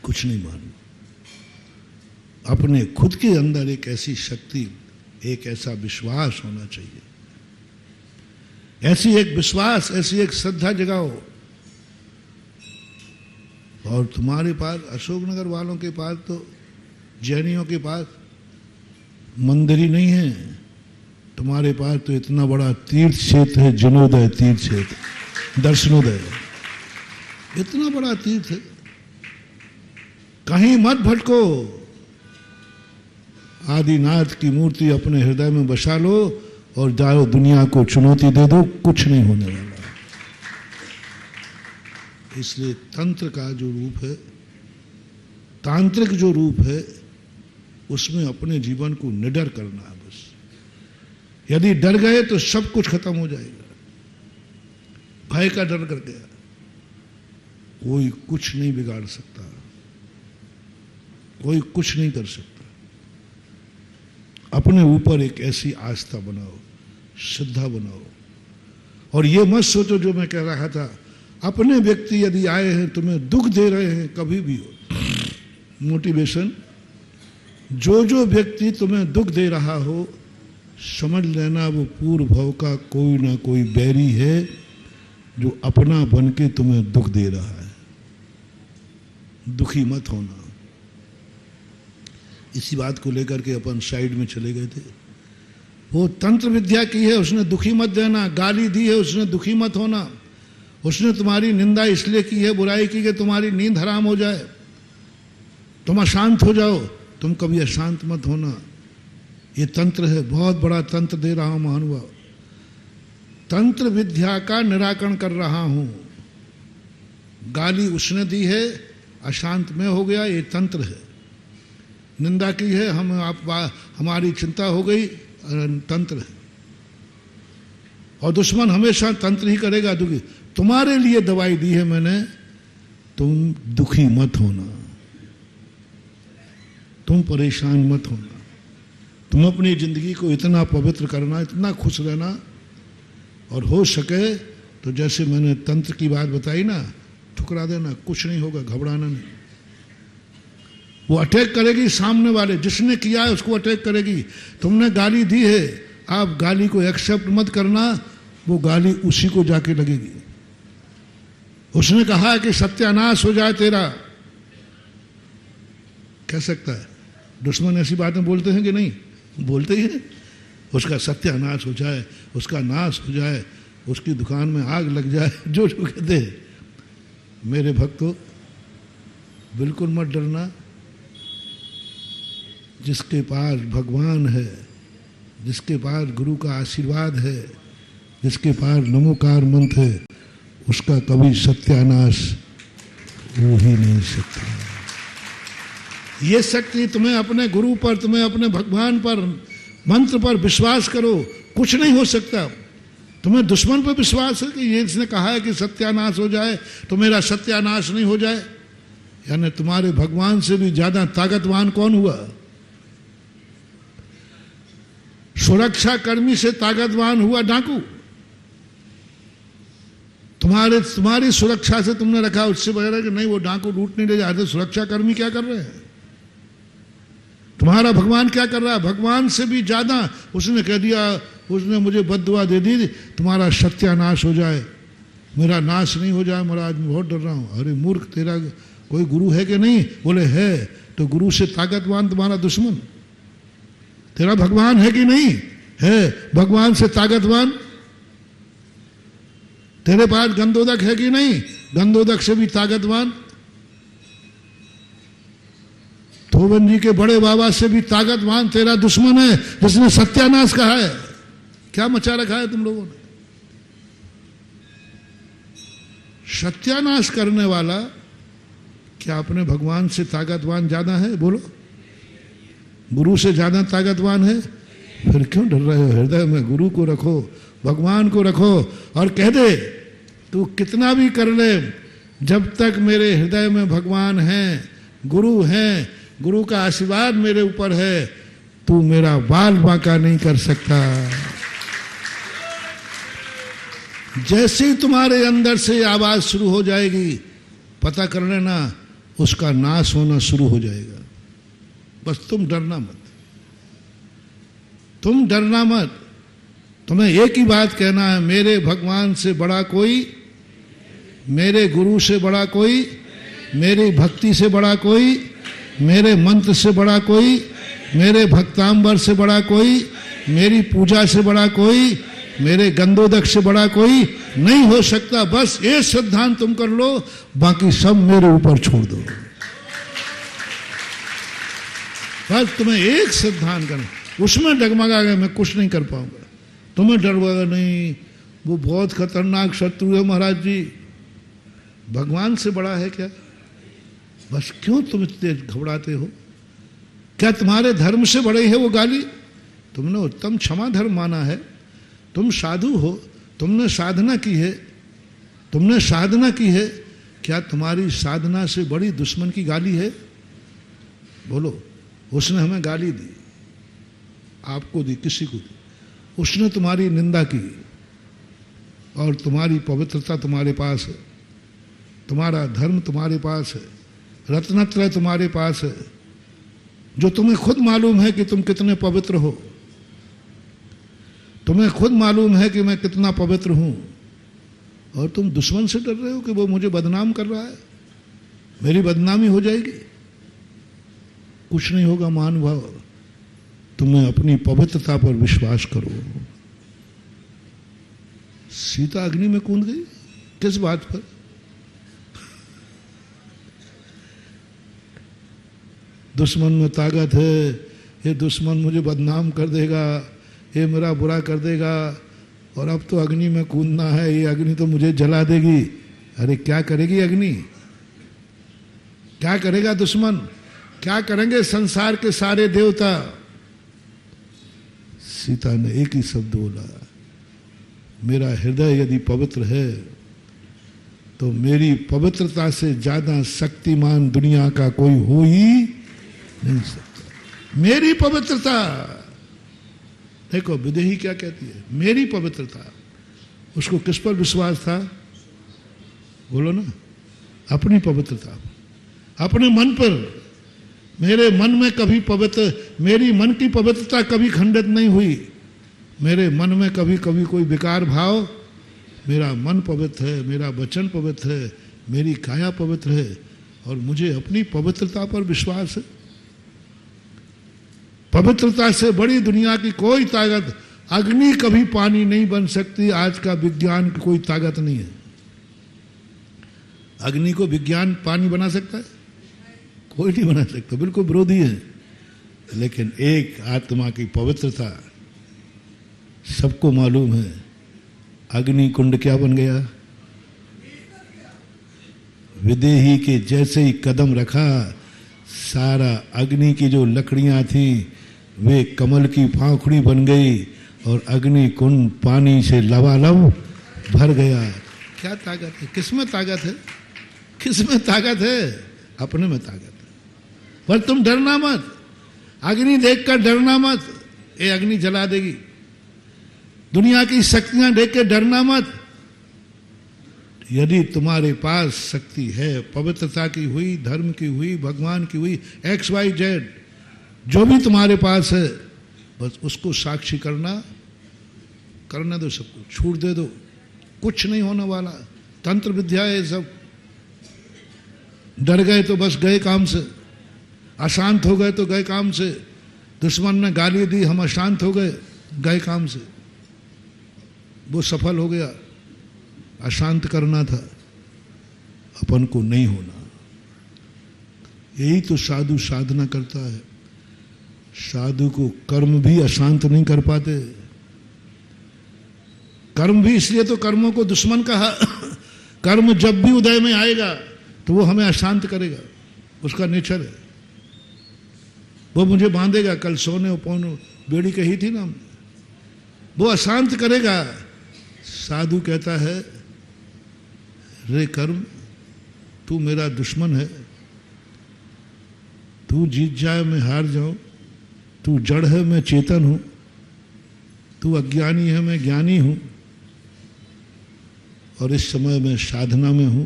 कुछ नहीं मालूम। अपने खुद के अंदर एक ऐसी शक्ति, एक ऐसा विश्वास होना चाहिए, ऐसी एक विश्वास, ऐसी एक श्रद्धा जगाओ। और तुम्हारे पास, अशोकनगर वालों के पास तो, जैनियों के पास मंदिर ही नहीं है, तुम्हारे पास तो इतना बड़ा तीर्थ क्षेत्र है, जनोदय तीर्थ क्षेत्र, दर्शनोदय, इतना बड़ा तीर्थ है। कहीं मत भटको, आदिनाथ की मूर्ति अपने हृदय में बसा लो और जाओ, दुनिया को चुनौती दे दो, कुछ नहीं होने वाला। इसलिए तंत्र का जो रूप है, तांत्रिक जो रूप है, उसमें अपने जीवन को निडर करना है बस। यदि डर गए तो सब कुछ खत्म हो जाएगा। भय का डर कर गया, कोई कुछ नहीं बिगाड़ सकता, कोई कुछ नहीं कर सकता। अपने ऊपर एक ऐसी आस्था बनाओ, श्रद्धा बनाओ, और ये मत सोचो जो मैं कह रहा था, अपने व्यक्ति यदि आए हैं तुम्हें दुख दे रहे हैं, कभी भी हो मोटिवेशन, जो व्यक्ति तुम्हें दुख दे रहा हो, समझ लेना वो पूर्व भव का कोई ना कोई बैरी है जो अपना बन के तुम्हें दुख दे रहा है। दुखी मत होना। इसी बात को लेकर के अपन साइड में चले गए थे। वो तंत्र विद्या की है, उसने दुखी मत देना। गाली दी है, उसने दुखी मत होना। उसने तुम्हारी निंदा इसलिए की है, बुराई की, कि तुम्हारी नींद हराम हो जाए, तुम अशांत हो जाओ। तुम कभी अशांत मत होना। ये तंत्र है, बहुत बड़ा तंत्र दे रहा हूं महानुभाव। तंत्र विद्या का निराकरण कर रहा हूं। गाली उसने दी है, अशांत में हो गया, ये तंत्र है। निंदा की है, हमारी चिंता हो गई, तंत्र है। और दुश्मन हमेशा तंत्र ही करेगा, दुखी। तुम्हारे लिए दवाई दी है मैंने, तुम दुखी मत होना, तुम परेशान मत होना, तुम अपनी जिंदगी को इतना पवित्र करना, इतना खुश रहना, और हो सके तो जैसे मैंने तंत्र की बात बताई ना, ठुकरा देना, कुछ नहीं होगा, घबराना नहीं। वो अटैक करेगी, सामने वाले जिसने किया है उसको अटैक करेगी। तुमने गाली दी है, आप गाली को एक्सेप्ट मत करना, वो गाली उसी को जाके लगेगी। उसने कहा है कि सत्यानाश हो जाए तेरा, कह सकता है। दुश्मन ऐसी बातें बोलते हैं कि नहीं? बोलते ही हैं। उसका सत्यानाश हो जाए, उसका नाश हो जाए, उसकी दुकान में आग लग जाए, जो जो कहते हैं। मेरे भक्तों, बिल्कुल मत डरना। जिसके पास भगवान है, जिसके पास गुरु का आशीर्वाद है, जिसके पास नमोकार मंत्र है, उसका कभी सत्यानाश हो ही नहीं सकता। ये शक्ति तुम्हें अपने गुरु पर, तुम्हें अपने भगवान पर, मंत्र पर विश्वास करो, कुछ नहीं हो सकता। तुम्हें दुश्मन पर विश्वास है कि ये इसने कहा है कि सत्यानाश हो जाए, तो मेरा सत्यानाश नहीं हो जाए। यानी तुम्हारे भगवान से भी ज्यादा ताकतवान कौन हुआ? सुरक्षा कर्मी से ताकतवान हुआ डाकू। तुम्हारी सुरक्षा से तुमने रखा, उससे बगैर कि नहीं वो डाकू लूट नहीं ले जाते। सुरक्षा कर्मी क्या कर रहे हैं? तुम्हारा भगवान क्या कर रहा है? भगवान से भी ज्यादा उसने कह दिया, उसने मुझे बद्दुआ दे दी, तुम्हारा सत्यानाश हो जाए, मेरा नाश नहीं हो जाए, महाराज मैं बहुत डर रहा हूं। अरे मूर्ख, तेरा कोई गुरु है कि नहीं? बोले है। तो गुरु से ताकतवान तुम्हारा दुश्मन। तेरा भगवान है कि नहीं? है। भगवान से ताकतवान? तेरे पास गंधोदक है कि नहीं? गंधोदक से भी ताकतवान। धोबन जी के बड़े बाबा से भी ताकतवान तेरा दुश्मन है, जिसने सत्यानाश कहा है। क्या मचा रखा है तुम लोगों ने? सत्यानाश करने वाला क्या अपने भगवान से ताकतवान ज्यादा है? बोलो। गुरु से ज्यादा ताकतवान है? फिर क्यों डर रहे हो? हृदय में गुरु को रखो, भगवान को रखो, और कह दे तू कितना भी कर ले, जब तक मेरे हृदय में भगवान है, गुरु है, गुरु का आशीर्वाद मेरे ऊपर है, तू मेरा बाल बांका नहीं कर सकता। जैसे ही तुम्हारे अंदर से आवाज शुरू हो जाएगी, पता कर लेना उसका नाश होना शुरू हो जाएगा। बस तुम डरना मत, तुम डरना मत। तुम्हें एक ही बात कहना है, मेरे भगवान से बड़ा कोई, मेरे गुरु से बड़ा कोई, मेरी भक्ति से बड़ा कोई, मेरे मंत्र से बड़ा कोई, मेरे भक्तांबर से बड़ा कोई, मेरी पूजा से बड़ा कोई, मेरे गंधोदक से बड़ा कोई नहीं हो सकता। बस ये सिद्धांत तुम कर लो, बाकी सब मेरे ऊपर छोड़ दो। बस तुम्हें एक सिद्धांत करना, उसमें डगमगा गए मैं कुछ नहीं कर पाऊंगा। तुम्हें डरवागा नहीं, वो बहुत खतरनाक शत्रु है महाराज जी। भगवान से बड़ा है क्या? बस क्यों तुम इतने घबराते हो? क्या तुम्हारे धर्म से बड़ी है वो गाली? तुमने उत्तम क्षमा धर्म माना है, तुम साधु हो, तुमने साधना की है, तुमने साधना की है। क्या तुम्हारी साधना से बड़ी दुश्मन की गाली है? बोलो। उसने हमें गाली दी, आपको दी, किसी को दी, उसने तुम्हारी निंदा की, और तुम्हारी पवित्रता तुम्हारे पास है, तुम्हारा धर्म तुम्हारे पास है, रत्नत्रय तुम्हारे पास है, जो तुम्हें खुद मालूम है कि तुम कितने पवित्र हो। तुम्हें खुद मालूम है कि मैं कितना पवित्र हूं, और तुम दुश्मन से डर रहे हो कि वो मुझे बदनाम कर रहा है, मेरी बदनामी हो जाएगी। कुछ नहीं होगा महानुभाव, तुम्हें अपनी पवित्रता पर विश्वास करो। सीता अग्नि में कूद गई, किस बात पर? दुश्मन में ताकत है, ये दुश्मन मुझे बदनाम कर देगा, ये मेरा बुरा कर देगा, और अब तो अग्नि में कूदना है, ये अग्नि तो मुझे जला देगी। अरे क्या करेगी अग्नि? क्या करेगा दुश्मन? क्या करेंगे संसार के सारे देवता? सीता ने एक ही शब्द बोला, मेरा हृदय यदि पवित्र है तो मेरी पवित्रता से ज्यादा शक्तिमान दुनिया का कोई हो ही नहीं सकता। मेरी पवित्रता। देखो विदेही क्या कहती है, मेरी पवित्रता। उसको किस पर विश्वास था? बोलो ना, अपनी पवित्रता, अपने मन पर। मेरे मन में कभी मेरी मन की पवित्रता कभी खंडित नहीं हुई। मेरे मन में कभी कभी कोई विकार भाव, मेरा मन पवित्र है, मेरा वचन पवित्र है, मेरी काया पवित्र है, और मुझे अपनी पवित्रता पर विश्वास है। पवित्रता से बड़ी दुनिया की कोई ताकत, अग्नि कभी पानी नहीं बन सकती। आज का विज्ञान की कोई ताकत नहीं है। अग्नि को विज्ञान पानी बना सकता है? कोई नहीं बना सकता, बिल्कुल विरोधी है। लेकिन एक आत्मा की पवित्रता, सबको मालूम है, अग्नि कुंड क्या बन गया? विदेही के जैसे ही कदम रखा, सारा अग्नि की जो लकड़ियां थी वे कमल की फांखड़ी बन गई, और अग्नि कुंड पानी से लबालब भर गया। क्या ताकत है? किसमें ताकत है? किसमें ताकत है? अपने में ताकत है। पर तुम डरना मत, अग्नि देखकर डरना मत, ये अग्नि जला देगी। दुनिया की शक्तियां देख के डरना मत। यदि तुम्हारे पास शक्ति है, पवित्रता की हुई, धर्म की हुई, भगवान की हुई, XYZ जो भी तुम्हारे पास है, बस उसको साक्षी करना दो, सबको छूट दे दो। कुछ नहीं होने वाला। तंत्र विद्या है सब। डर गए तो बस गए काम से, अशांत हो गए तो गए काम से। दुश्मन ने गाली दी, हम अशांत हो गए, गए काम से। वो सफल हो गया। अशांत करना था, अपन को नहीं होना। यही तो साधु साधना करता है। साधु को कर्म भी अशांत नहीं कर पाते। कर्म भी, इसलिए तो कर्मों को दुश्मन कहा। कर्म जब भी उदय में आएगा तो वो हमें अशांत करेगा, उसका नेचर है। वो मुझे बांधेगा, कल सोने और पौने बेड़ी कही थी ना, वो अशांत करेगा। साधु कहता है, रे कर्म तू मेरा दुश्मन है, तू जीत जाए मैं हार जाऊं, तू जड़ है मैं चेतन हूं, तू अज्ञानी है मैं ज्ञानी हूं, और इस समय मैं साधना में हूं।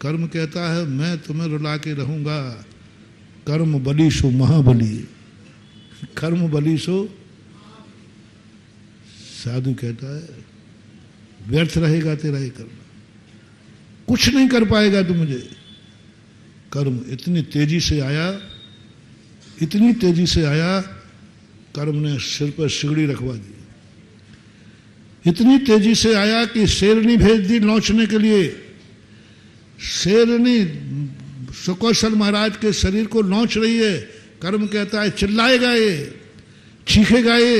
कर्म कहता है मैं तुम्हें रुला के रहूंगा, कर्म बली सो महाबली, कर्म बली सो। साधु कहता है व्यर्थ रहेगा तेरा ये कर्म, कुछ नहीं कर पाएगा तू मुझे। कर्म इतनी तेजी से आया, इतनी तेजी से आया, कर्म ने सिर पर सिगड़ी रखवा दी। इतनी तेजी से आया कि शेरनी भेज दी नोचने के लिए। शेरनी सुकौशल महाराज के शरीर को नोच रही है। कर्म कहता है चिल्लाएगा ये, चीखेगा ये,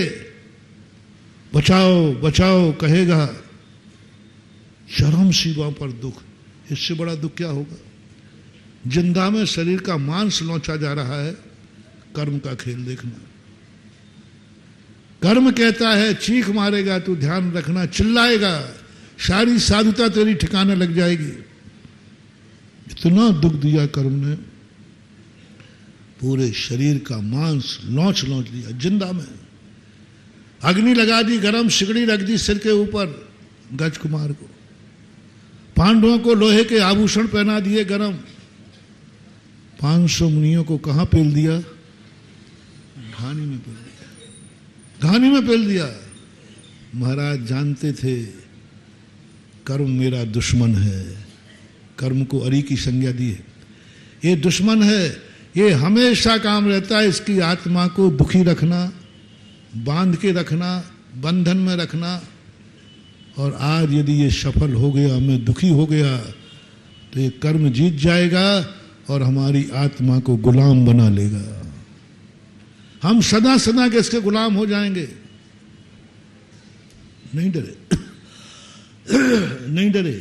बचाओ बचाओ कहेगा। चरम सीमा पर दुख, इससे बड़ा दुख क्या होगा? जिंदा में शरीर का मांस नोचा जा रहा है। कर्म का खेल देखना। कर्म कहता है चीख मारेगा तू, ध्यान रखना, चिल्लाएगा, सारी साधुता तेरी ठिकाने लग जाएगी। इतना दुख दिया कर्म ने, पूरे शरीर का मांस नोच लिया जिंदा में। अग्नि लगा दी, गरम सिगड़ी रख दी सिर के ऊपर गज कुमार को। पांडवों को लोहे के आभूषण पहना दिए गरम। 500 मुनियों को कहां पेल दिया? घानी में पेल दिया, घानी में पेल दिया। महाराज जानते थे कर्म मेरा दुश्मन है। कर्म को अरी की संज्ञा दी है। ये दुश्मन है, ये हमेशा काम रहता है इसकी आत्मा को दुखी रखना, बांध के रखना, बंधन में रखना। और आज यदि ये सफल हो गया, मैं दुखी हो गया, तो ये कर्म जीत जाएगा और हमारी आत्मा को गुलाम बना लेगा। हम सदा सदा के इसके गुलाम हो जाएंगे। नहीं डरे, नहीं डरे।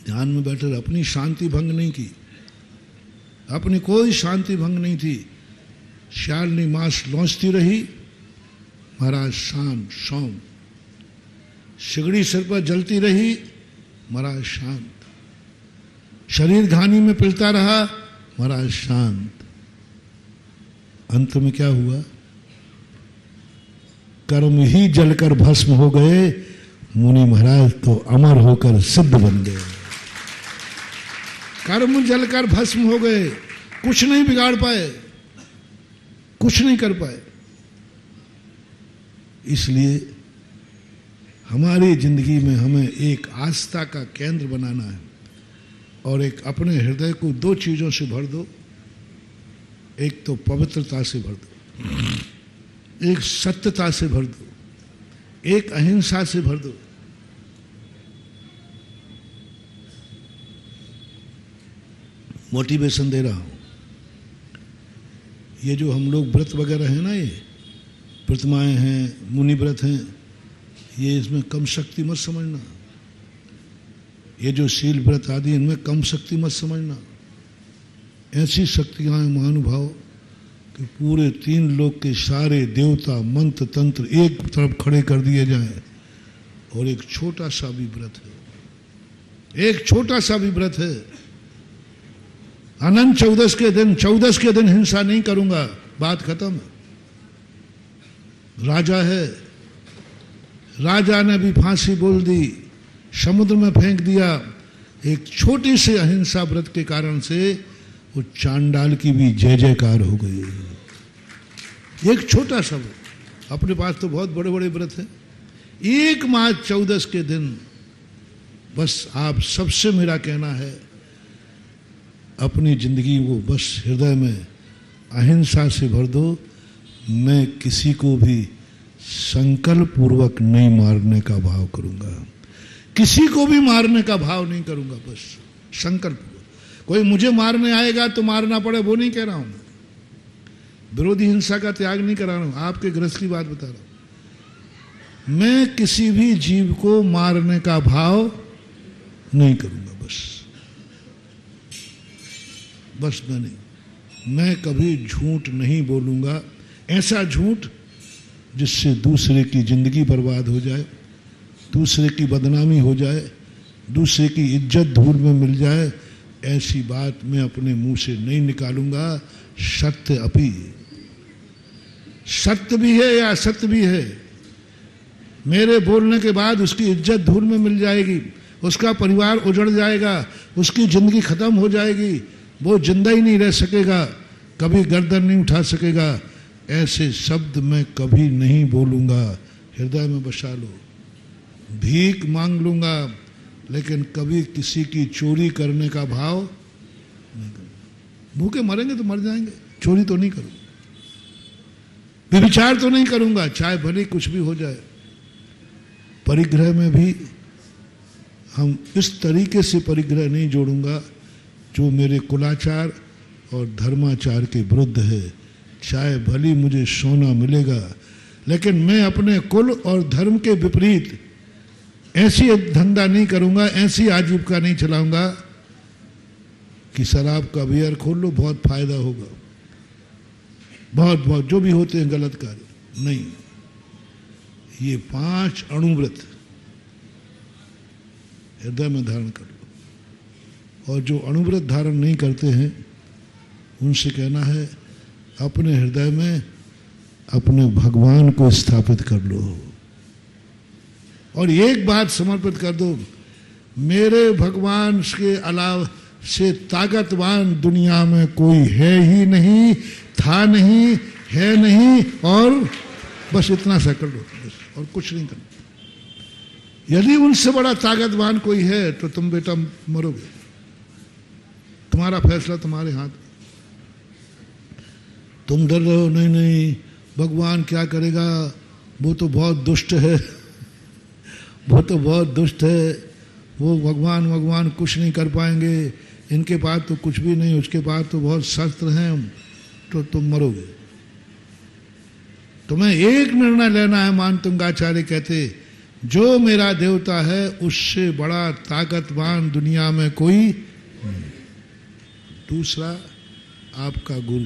ध्यान में बैठे रहे, अपनी शांति भंग नहीं की, अपनी कोई शांति भंग नहीं थी। शालिनी मास लौचती रही, महाराज शांत सौम। सिगड़ी सिर पर जलती रही, महाराज शांत। शरीर घानी में पिलता रहा, महाराज शांत। अंत में क्या हुआ? कर्म ही जलकर भस्म हो गए, मुनि महाराज तो अमर होकर सिद्ध बन गए। कर्म जलकर भस्म हो गए, कुछ नहीं बिगाड़ पाए, कुछ नहीं कर पाए। इसलिए हमारी जिंदगी में हमें एक आस्था का केंद्र बनाना है और एक अपने हृदय को दो चीजों से भर दो। एक तो पवित्रता से भर दो, एक सत्यता से भर दो, एक अहिंसा से भर दो। मोटिवेशन दे रहा हूं। ये जो हम लोग व्रत वगैरह है ना, ये प्रतिमाएं हैं, मुनि व्रत हैं, ये इसमें कम शक्ति मत समझना। ये जो शील व्रत आदि, इनमें कम शक्ति मत समझना। ऐसी शक्तियां हैं महानुभाव कि पूरे 3 लोक के सारे देवता मंत्र तंत्र एक तरफ खड़े कर दिए जाएं। और एक छोटा सा भी व्रत है, एक छोटा सा भी व्रत है। अनंत 14 के दिन हिंसा नहीं करूंगा, बात खत्म। राजा है, राजा ने भी फांसी बोल दी, समुद्र में फेंक दिया। एक छोटी से अहिंसा व्रत के कारण से वो चांडाल की भी जय जयकार हो गई। एक छोटा सा व्रत, अपने पास तो बहुत बड़े बड़े व्रत हैं। 1 मार्च 14 के दिन बस आप सबसे मेरा कहना है, अपनी जिंदगी को बस हृदय में अहिंसा से भर दो। मैं किसी को भी संकल्प पूर्वक नहीं मारने का भाव करूंगा, किसी को भी मारने का भाव नहीं करूंगा, बस संकल्प। कोई मुझे मारने आएगा तो मारना पड़े, वो नहीं कह रहा हूं। विरोधी हिंसा का त्याग नहीं करा रहा हूं, आपके गृहस्थ की बात बता रहा हूं। मैं किसी भी जीव को मारने का भाव नहीं करूंगा, बस मैं कभी झूठ नहीं बोलूंगा। ऐसा झूठ जिससे दूसरे की जिंदगी बर्बाद हो जाए, दूसरे की बदनामी हो जाए, दूसरे की इज्जत धूल में मिल जाए, ऐसी बात मैं अपने मुंह से नहीं निकालूंगा। सत्य अपी, सत्य भी है या असत्य भी है। मेरे बोलने के बाद उसकी इज्जत धूल में मिल जाएगी, उसका परिवार उजड़ जाएगा, उसकी जिंदगी खत्म हो जाएगी, वो जिंदा ही नहीं रह सकेगा, कभी गर्दन नहीं उठा सकेगा। ऐसे शब्द मैं कभी नहीं बोलूंगा, हृदय में बसा लो। भीख मांग लूंगा, लेकिन कभी किसी की चोरी करने का भाव नहीं करूंगा। भूखे मरेंगे तो मर जाएंगे, चोरी तो नहीं करूंगा, व्यभिचार तो नहीं करूंगा, चाहे भले कुछ भी हो जाए। परिग्रह में भी हम इस तरीके से परिग्रह नहीं जोड़ूंगा जो मेरे कुलाचार और धर्माचार के विरुद्ध है। चाहे भली मुझे सोना मिलेगा, लेकिन मैं अपने कुल और धर्म के विपरीत ऐसी धंधा नहीं करूंगा, ऐसी आजीविका नहीं चलाऊंगा कि शराब का बियर खोल लो, बहुत फायदा होगा, बहुत जो भी होते हैं गलत कार्य नहीं। ये 5 अणुव्रत हृदय में धारण कर लो। और जो अणुव्रत धारण नहीं करते हैं उनसे कहना है, अपने हृदय में अपने भगवान को स्थापित कर लो और एक बात समर्पित कर दो, मेरे भगवान के अलावा से ताकतवान दुनिया में कोई है ही नहीं, था नहीं, है नहीं, और बस इतना सा कर लो, बस और कुछ नहीं करना। यदि उनसे बड़ा ताकतवान कोई है तो तुम बेटा मरोगे, तुम्हारा फैसला तुम्हारे हाथ। तुम डर रहे हो, नहीं नहीं भगवान क्या करेगा, वो तो बहुत दुष्ट है, वो तो बहुत दुष्ट है, वो भगवान कुछ नहीं कर पाएंगे, इनके पास तो कुछ भी नहीं, उसके पास तो बहुत शस्त्र हैं, तो तुम मरोगे। तुम्हें एक निर्णय लेना है। मानतुंगाचार्य कहते, जो मेरा देवता है उससे बड़ा ताकतवान दुनिया में कोई नहीं। दूसरा, आपका गुरु,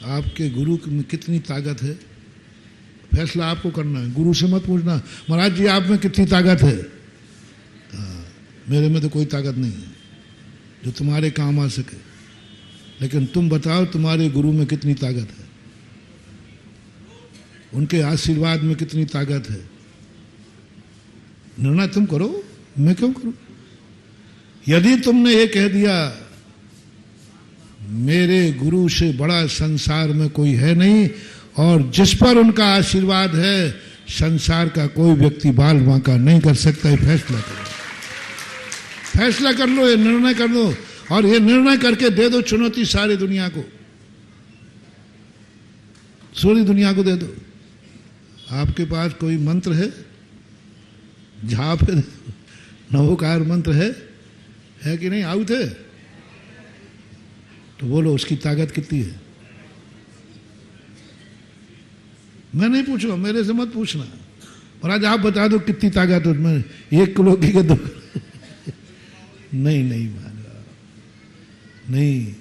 आपके गुरु में कितनी ताकत है, फैसला आपको करना है। गुरु से मत पूछना महाराज जी आप में कितनी ताकत है, मेरे में तो कोई ताकत नहीं है। जो तुम्हारे काम आ सके। लेकिन तुम बताओ तुम्हारे गुरु में कितनी ताकत है, उनके आशीर्वाद में कितनी ताकत है। निर्णय तुम करो, मैं क्यों करूं। यदि तुमने ये कह दिया मेरे गुरु से बड़ा संसार में कोई है नहीं और जिस पर उनका आशीर्वाद है संसार का कोई व्यक्ति बाल बांका नहीं कर सकता, ये फैसला करो, फैसला कर लो, ये निर्णय कर लो और ये निर्णय करके दे दो चुनौती सारी दुनिया को, सारी दुनिया को दे दो। आपके पास कोई मंत्र है, झाप है, नवोकार मंत्र है कि नहीं? आउट है तो बोलो उसकी ताकत कितनी है। मैं नहीं पूछूंगा, मेरे से मत पूछना। और आज आप बता दो कितनी ताकत है, मैं 1 किलो की के 2 नहीं मानूंगा, नहीं।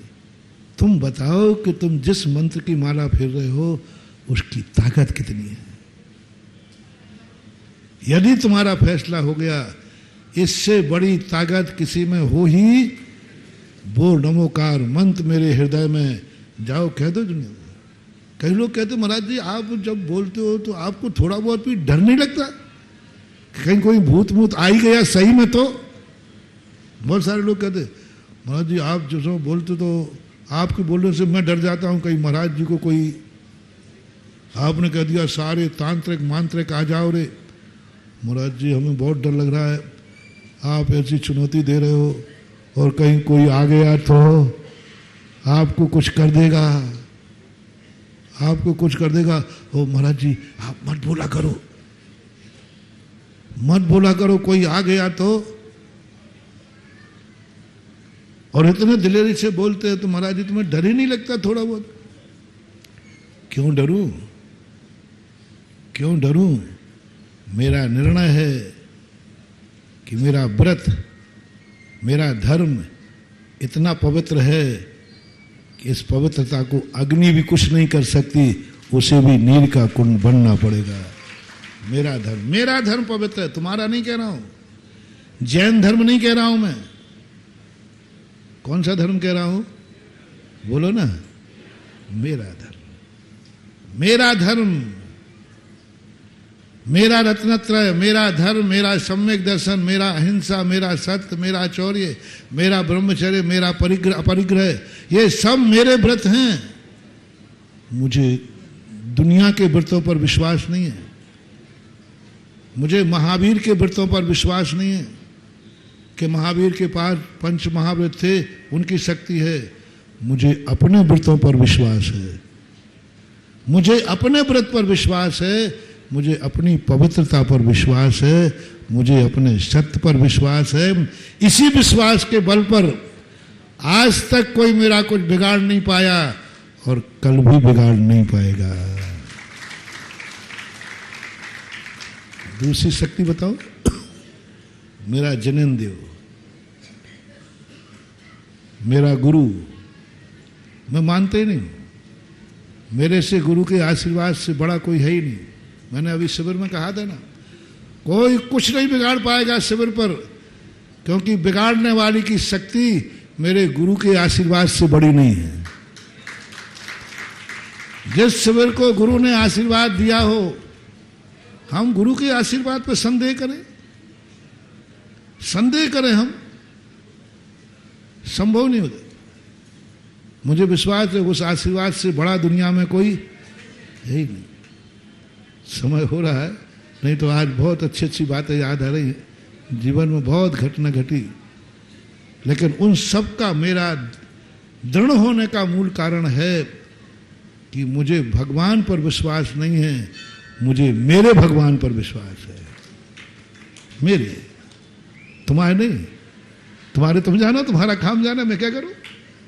तुम बताओ कि तुम जिस मंत्र की माला फेर रहे हो उसकी ताकत कितनी है। यदि तुम्हारा फैसला हो गया इससे बड़ी ताकत किसी में हो ही, वो नमोकार मंत्र मेरे हृदय में, जाओ कह दो दुनिया में। कई लोग कहते महाराज जी आप जब बोलते हो तो आपको थोड़ा बहुत भी डर नहीं लगता, कहीं कोई भूत मूत आ ही गया सही में तो। बहुत सारे लोग कहते महाराज जी आप जो बोलते तो आपके बोलने से मैं डर जाता हूँ, कहीं महाराज जी को कोई आपने कह दिया सारे तांत्रिक मांत्रिक आ जाओ रे। महाराज जी हमें बहुत डर लग रहा है, आप ऐसी चुनौती दे रहे हो और कहीं कोई आ गया तो आपको कुछ कर देगा, आपको कुछ कर देगा। ओ महाराज जी आप मत बोला करो, मत बोला करो, कोई आ गया तो। और इतने दिलेरी से बोलते हैं तो महाराज जी तुम्हें डर ही नहीं लगता थोड़ा बहुत? क्यों डरूं, क्यों डरूं? मेरा निर्णय है कि मेरा व्रत, मेरा धर्म इतना पवित्र है कि इस पवित्रता को अग्नि भी कुछ नहीं कर सकती, उसे भी नीर का कुंड बनना पड़ेगा। मेरा धर्म पवित्र है, तुम्हारा नहीं कह रहा हूं, जैन धर्म नहीं कह रहा हूं मैं। कौन सा धर्म कह रहा हूं बोलो ना? मेरा धर्म, मेरा धर्म, मेरा रत्नत्रय, मेरा धर्म, मेरा सम्यक दर्शन, मेरा अहिंसा, मेरा सत्य, मेरा चौर्य, मेरा ब्रह्मचर्य, मेरा अपरिग्रह, ये सब मेरे व्रत हैं। मुझे दुनिया के व्रतों पर विश्वास नहीं है, मुझे महावीर के व्रतों पर विश्वास नहीं है कि महावीर के पास 5 महाव्रत थे, उनकी शक्ति है। मुझे अपने व्रतों पर विश्वास है, मुझे अपने व्रत पर विश्वास है, मुझे अपनी पवित्रता पर विश्वास है, मुझे अपने सत्य पर विश्वास है। इसी विश्वास के बल पर आज तक कोई मेरा कुछ बिगाड़ नहीं पाया और कल भी बिगाड़ नहीं पाएगा। दूसरी शक्ति बताओ, मेरा जनेंद्र, मेरा गुरु, मैं मानते ही नहीं, मेरे से गुरु के आशीर्वाद से बड़ा कोई है ही नहीं। मैंने अभी शिविर में कहा था ना, कोई कुछ नहीं बिगाड़ पाएगा शिविर पर, क्योंकि बिगाड़ने वाली की शक्ति मेरे गुरु के आशीर्वाद से बड़ी नहीं है। जिस शिविर को गुरु ने आशीर्वाद दिया हो, हम गुरु के आशीर्वाद पर संदेह करें? संदेह करें हम? संभव नहीं होता। मुझे विश्वास है उस आशीर्वाद से बड़ा दुनिया में कोई है ही नहीं। समय हो रहा है, नहीं तो आज बहुत अच्छी अच्छी बातें याद आ रही हैं, जीवन में बहुत घटना घटी, लेकिन उन सब का मेरा दृढ़ होने का मूल कारण है कि मुझे भगवान पर विश्वास नहीं है, मुझे मेरे भगवान पर विश्वास है। मेरे, तुम्हारे नहीं। तुम्हारे तुम जानो, तुम्हारा काम जाना, मैं क्या करूं?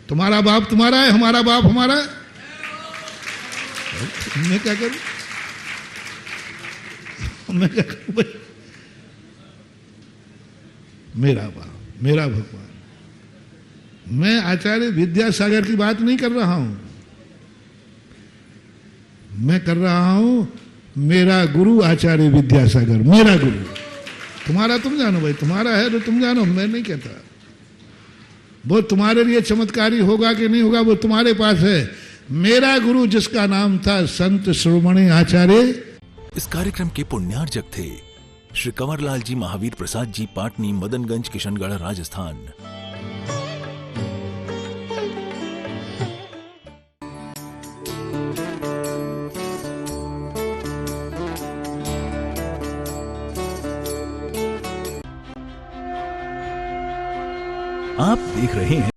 तुम्हारा बाप तुम्हारा है, हमारा बाप हमारा है, मैं क्या करूं? मैं क्या करूं भाई? मेरा बाप, मेरा भगवान। मैं आचार्य विद्यासागर की बात नहीं कर रहा हूं, मैं कर रहा हूं मेरा गुरु आचार्य विद्यासागर, मेरा गुरु। तुम्हारा तुम जानो भाई, तुम्हारा है तो तुम जानो, मैं नहीं कहता। वो तुम्हारे लिए चमत्कारी होगा कि नहीं होगा वो तुम्हारे पास है। मेरा गुरु जिसका नाम था संत शिरोमणि आचार्य, इस कार्यक्रम के पुण्यार्जक थे श्री कंवरलाल जी महावीर प्रसाद जी, पाटनी, मदनगंज, किशनगढ़, राजस्थान। आप देख रहे हैं